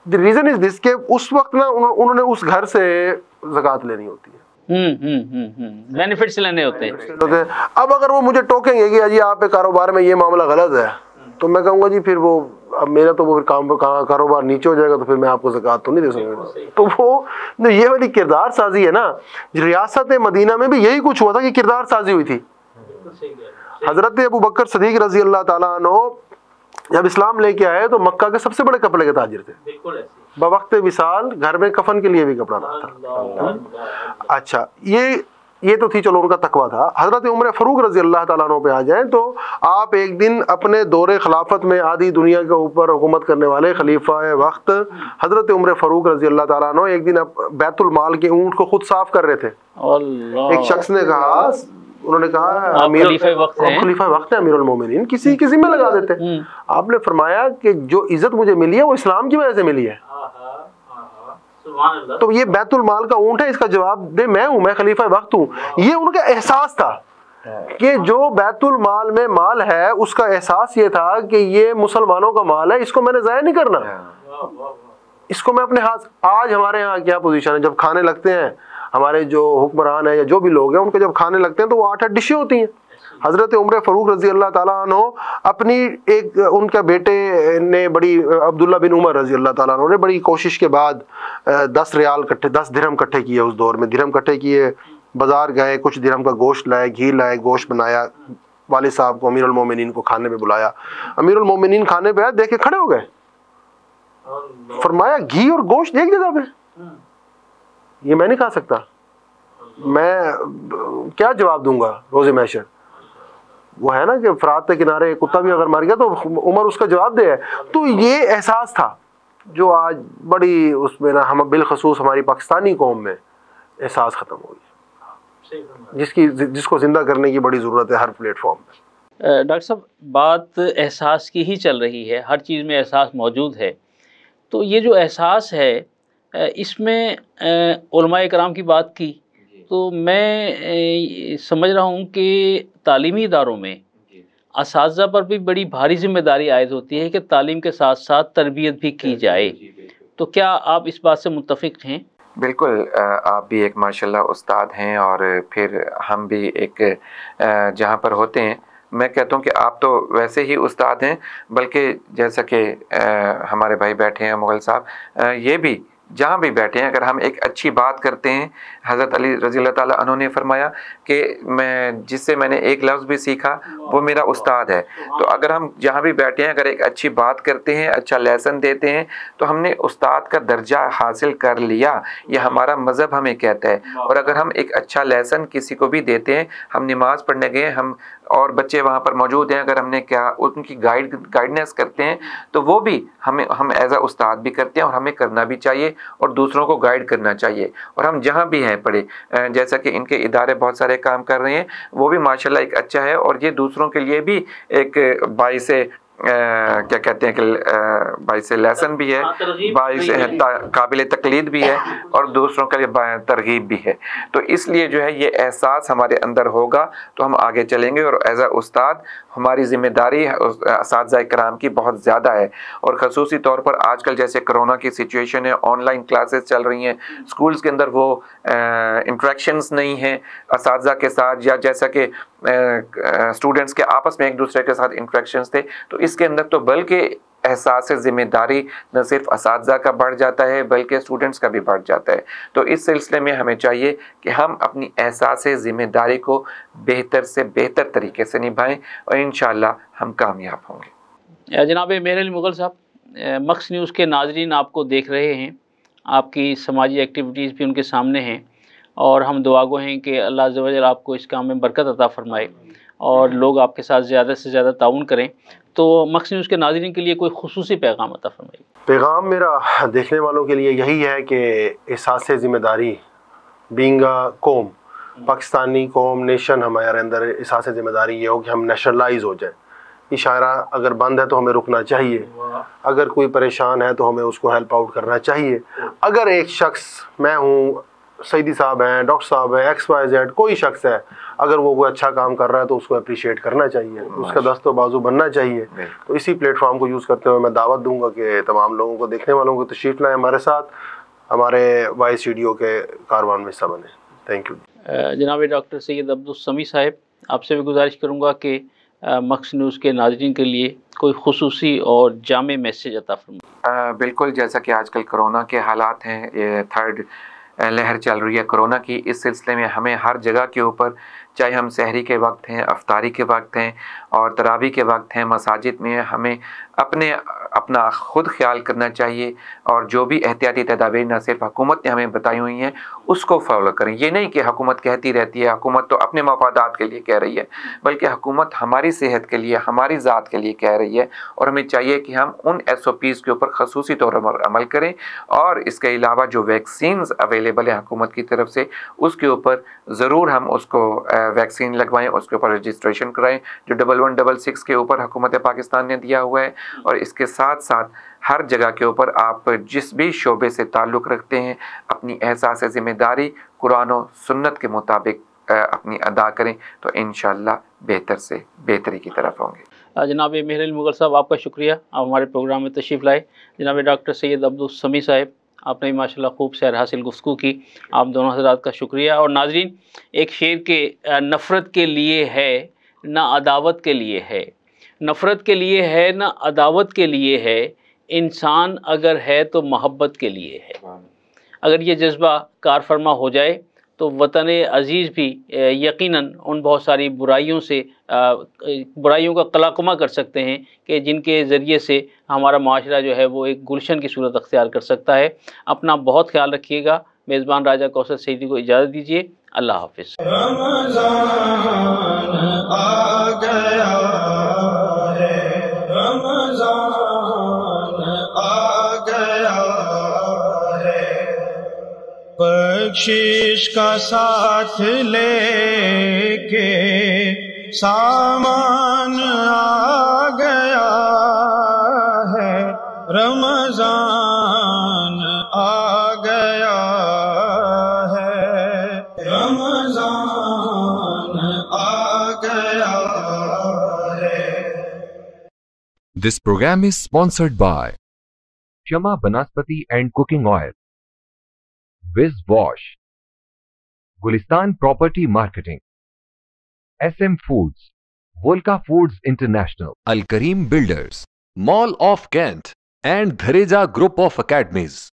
द रीजन इज दिस के उस वक्त ना उन्होंने उस घर से ज़कात लेनी होती है, बेनिफिट्स लेने होते हैं। अब अगर वो मुझे टोकेंगे कि अजी आप कारोबार में ये मामला गलत है, तो मैं कहूँगा जी फिर वो अब मेरा तो वो फिर कारोबार नीचे हो जाएगा, तो फिर मैं आपको ज़कात तो नहीं दे सकूँगा। तो वो ये वाली किरदार साजी है ना, रियासत मदीना में भी यही कुछ हुआ था कि किरदार साजी हुई थी। हजरत अबू बकर सदीक रजी अल्लाह ताला अन्हु जब इस्लाम लेके आए तो मक्का के सबसे बड़े कपड़े के ताजिर थे, बवक्त विसाल घर में कफन के लिए भी कपड़ा ना था। अच्छा, ये तो थी, चलो उनका तकवा था। हजरत उमर फरूक रजी अल्लाह ताला अन्हु पे आ जाएं तो आप एक दिन अपने दौरे खिलाफत में आधी दुनिया के ऊपर हुकूमत करने वाले खलीफा वक्त हजरत उमर फरूक रजी अल्लाह ताला अन्हु एक दिन बैतुल माल के ऊंट को खुद साफ कर रहे थे। एक शख्स ने कहा, उन्होंने कहा खलीफा वक्त है अमीरुल मोमिनीन, किसी में लगा देते। आपने फरमाया कि जो इज्जत मुझे मिली है वो इस्लाम की वजह से मिली है, तो ये बैतुल माल का ऊंट है, इसका जवाब दे मैं हूं, मैं खलीफा वक्त हूं। ये उनका एहसास था कि जो बैतुल माल में माल है उसका एहसास ये था कि ये मुसलमानों का माल है, इसको मैंने ज़ाया नहीं करना, इसको मैं अपने हाथ। आज हमारे यहाँ क्या पोजीशन है, जब खाने लगते हैं हमारे जो हुक्मरान है या जो भी लोग हैं उनके जब खाने लगते हैं तो वो 8-8 डिशें होती हैं। हजरत उमर फरूक रजी अल्लाह ताला अन्हु अपनी एक उनके बेटे ने बड़ी अब्दुल्ला बिन उमर रजी अल्लाह ताला अन्हु ने बड़ी कोशिश के बाद 10 दिरहम इकट्ठे किए। उस दौर में दिरहम इकट्ठे किए, बाजार गए, कुछ दिरहम का गोश्त लाए, घी लाए, गोश्त बनाया, वालिद साहब को अमीरुल मोमिनीन को खाने पे बुलाया। अमीरुल मोमिनीन खाने पे आए, देख के खड़े हो गए, फरमाया घी और गोश्त एक जगह पे, ये मैं नहीं खा सकता, मैं क्या जवाब दूंगा रोज़े महशर। वो है ना कि फरात के किनारे कुत्ता भी अगर मर गया तो उमर उसका जवाब दे है। तो ये एहसास था जो आज बड़ी उसमें ना हम बिलखसूस हमारी पाकिस्तानी कौम में एहसास ख़त्म हो गया, जिसको ज़िंदा करने की बड़ी ज़रूरत है हर प्लेटफॉर्म पे। डॉक्टर साहब, बात एहसास की ही चल रही है, हर चीज़ में एहसास मौजूद है, तो ये जो एहसास है इसमें उलमाए कराम की बात की, तो मैं समझ रहा हूँ कि तालीमी इदारों में असातिज़ा पर भी बड़ी भारी जिम्मेदारी आयद होती है कि तालीम के साथ साथ तरबियत भी की जाए, तो क्या आप इस बात से मुत्तफ़िक हैं? बिल्कुल, आप भी एक माशाल्लाह उस्ताद हैं और फिर हम भी एक जहाँ पर होते हैं, मैं कहता हूँ कि आप तो वैसे ही उस्ताद हैं, बल्कि जैसा कि हमारे भाई बैठे हैं मुग़ल साहब, ये भी जहाँ भी बैठे हैं अगर हम एक अच्छी बात करते हैं, हज़रत अली रज़ी अल्लाह ताला अन्हु ने फरमाया कि मैं जिससे मैंने एक लफ्ज़ भी सीखा वो मेरा उस्ताद है। तो अगर हम जहाँ भी बैठे हैं अगर एक अच्छी बात करते हैं, अच्छा लेसन देते हैं, तो हमने उस्ताद का दर्जा हासिल कर लिया, ये हमारा मज़हब हमें कहता है। और अगर हम एक अच्छा लेसन किसी को भी देते हैं, हम नमाज़ पढ़ने गए, हम اور بچے وہاں پر موجود ہیں، اگر ہم نے کیا ان کی گائیڈنس کرتے ہیں تو وہ بھی ہم ایز اے استاد بھی کرتے ہیں، اور ہمیں کرنا بھی چاہیے اور دوسروں کو گائیڈ کرنا چاہیے. اور ہم جہاں بھی ہیں پڑھے، جیسا کہ ان کے ادارے بہت سارے کام کر رہے ہیں، وہ بھی ماشاءاللہ ایک اچھا ہے، اور یہ دوسروں کے لیے بھی ایک باعث کیا کہتے ہیں کہ باعث لیسن بھی ہے، باعث قابل تقلید بھی ہے، اور دوسروں کے لیے ترغیب بھی ہے. تو اس لیے جو ہے یہ احساس ہمارے اندر ہوگا تو ہم آگے چلیں گے، اور ایز اے استاد ہماری ذمہ داری اساتذہ کرام کی بہت زیادہ ہے. اور خصوصی طور پر آج کل جیسے کرونا کی سچویشن ہے، آن لائن کلاسز چل رہی ہیں، اسکولز کے اندر وہ انٹریکشنز نہیں ہیں اساتذہ کے ساتھ، یا جیسا کہ اسٹوڈنٹس کے آپس میں ایک دوسرے کے ساتھ انٹریکشنز تھے، تو اس کے اندر تو بلکہ احساس ذمہ داری نہ صرف اساتذہ کا بڑھ جاتا ہے بلکہ اسٹوڈنٹس کا بھی بڑھ جاتا ہے. تو اس سلسلے میں ہمیں چاہیے کہ ہم اپنی احساس ذمہ داری کو بہتر سے بہتر طریقے سے نبھائیں، اور انشاءاللہ ہم کامیاب ہوں گے. جناب مہر علی مغل صاحب، مکس نیوز کے ناظرین آپ کو دیکھ رہے ہیں، آپ کی سماجی ایکٹیویٹیز بھی ان کے سامنے ہیں، اور ہم دعا گو ہیں کہ اللہ عز و جل آپ کو اس کام میں برکت عطا فرمائے اور لوگ آپ کے ساتھ زیادہ سے زیادہ تعاون کریں. تو مکس نیوز کے ناظرین کے لیے کوئی خصوصی پیغام عطا فرمائیے. پیغام میرا دیکھنے والوں کے لیے یہی ہے کہ احساس ذمہ داری، بینگ قوم، پاکستانی قوم، نیشن، ہمارے اندر احساس ذمہ داری یہ ہو کہ ہم نیشنلائز ہو جائیں. یہ شاعرہ اگر بند ہے تو ہمیں رکنا چاہیے، اگر کوئی پریشان ہے تو ہمیں اس کو ہیلپ آؤٹ کرنا چاہیے. اگر ایک شخص، میں ہوں، سیدی صاحب ہیں، ڈاکٹر صاحب ہیں، XYZ کوئی شخص ہے، اگر وہ کوئی اچھا کام کر رہا ہے تو اس کو اپریشیٹ کرنا چاہیے، اس کا دست و بازو بننا چاہیے. تو اسی پلیٹ فارم کو یوز کرتے ہوئے میں دعوت دوں گا کہ تمام لوگوں کو، دیکھنے والوں کو تشریف لائیں ہمارے ساتھ، ہمارے YSCDO کے کاروان میں حصہ بنیں. Thank you. جناب ڈاکٹر سید عبدالسمیع صاحب، آپ سے بھی گزارش کروں گا کہ مکس نیوز کے ناظرین کے لیے کوئی خصوصی اور جامع میسیج عطا فرمائیں. بالکل، جیسا کہ آج کل کرونا کے حالات ہیں، یہ تھرڈ لہر چل رہی ہے کرونا کی، اس سلسلے میں ہمیں ہر جگہ کے اوپر، چاہے ہم سحری کے وقت ہیں، افطاری کے وقت ہیں، اور تراویح کے وقت ہیں، مساجد میں ہمیں اپنا خود خیال کرنا چاہیے، اور جو بھی احتیاطی تدابیر نہ صرف حکومت نے ہمیں بتائی ہوئی ہیں اس کو فالو کریں. یہ نہیں کہ حکومت کہتی رہتی ہے، حکومت تو اپنے مفادات کے لیے کہہ رہی ہے، بلکہ حکومت ہماری صحت کے لیے، ہماری ذات کے لیے کہہ رہی ہے، اور ہمیں چاہیے کہ ہم ان SOPs کے اوپر خصوصی طور پر عمل کریں. اور اس کے علاوہ جو ویکسینز اویلیبل ہیں حکومت کی طرف سے، اس کے اوپر ضرور ہم اس کو ویکسین لگوائیں، اس کے اوپر رجسٹریشن کرائیں جو 1166 کے اوپر حکومت پاکستان نے دیا ہوا ہے. اور اس کے ساتھ ساتھ ہر جگہ کے اوپر آپ جس بھی شعبے سے تعلق رکھتے ہیں، اپنی احساس ذمہ داری قرآن و سنت کے مطابق اپنی ادا کریں، تو انشاءاللہ بہتر سے بہتری کی طرف ہوں گے. جناب مہر علی مغل صاحب، آپ کا شکریہ، آپ ہمارے پروگرام میں تشریف لائے. جناب ڈاکٹر سید عبدالسمیع صاحب، آپ نے ماشاءاللہ خوب سیر حاصل گفتگو کی، آپ دونوں حضرات کا شکریہ. اور ناظرین، ایک شعر کے نفرت کے لیے ہے نہ عداوت کے لیے ہے، نفرت کے لیے ہے نہ عداوت کے لیے ہے، انسان اگر ہے تو محبت کے لیے ہے. اگر یہ جذبہ کار فرما ہو جائے تو وطن عزیز بھی یقیناً ان بہت ساری برائیوں کا قلاقمہ کر سکتے ہیں کہ جن کے ذریعے سے ہمارا معاشرہ جو ہے وہ ایک گلشن کی صورت اختیار کر سکتا ہے. اپنا بہت خیال رکھیے گا. میزبان راجہ کوثر سعیدی کو اجازت دیجیے. اللہ حافظ. رمضان آ گیا ہے، رمضان آ گیا ہے، بخشش کا ساتھ لے کے سامان آ گیا ہے، رمضان آ گیا ہے، رمضان آ گیا ہے. This program is sponsored by Shama Banaspati and Cooking Oil, Wiz Wash, Gulistan Property Marketing, SM Foods, Volca Foods International, Al Kareem Builders, Mall of Kent, and Dhareja Group of Academies.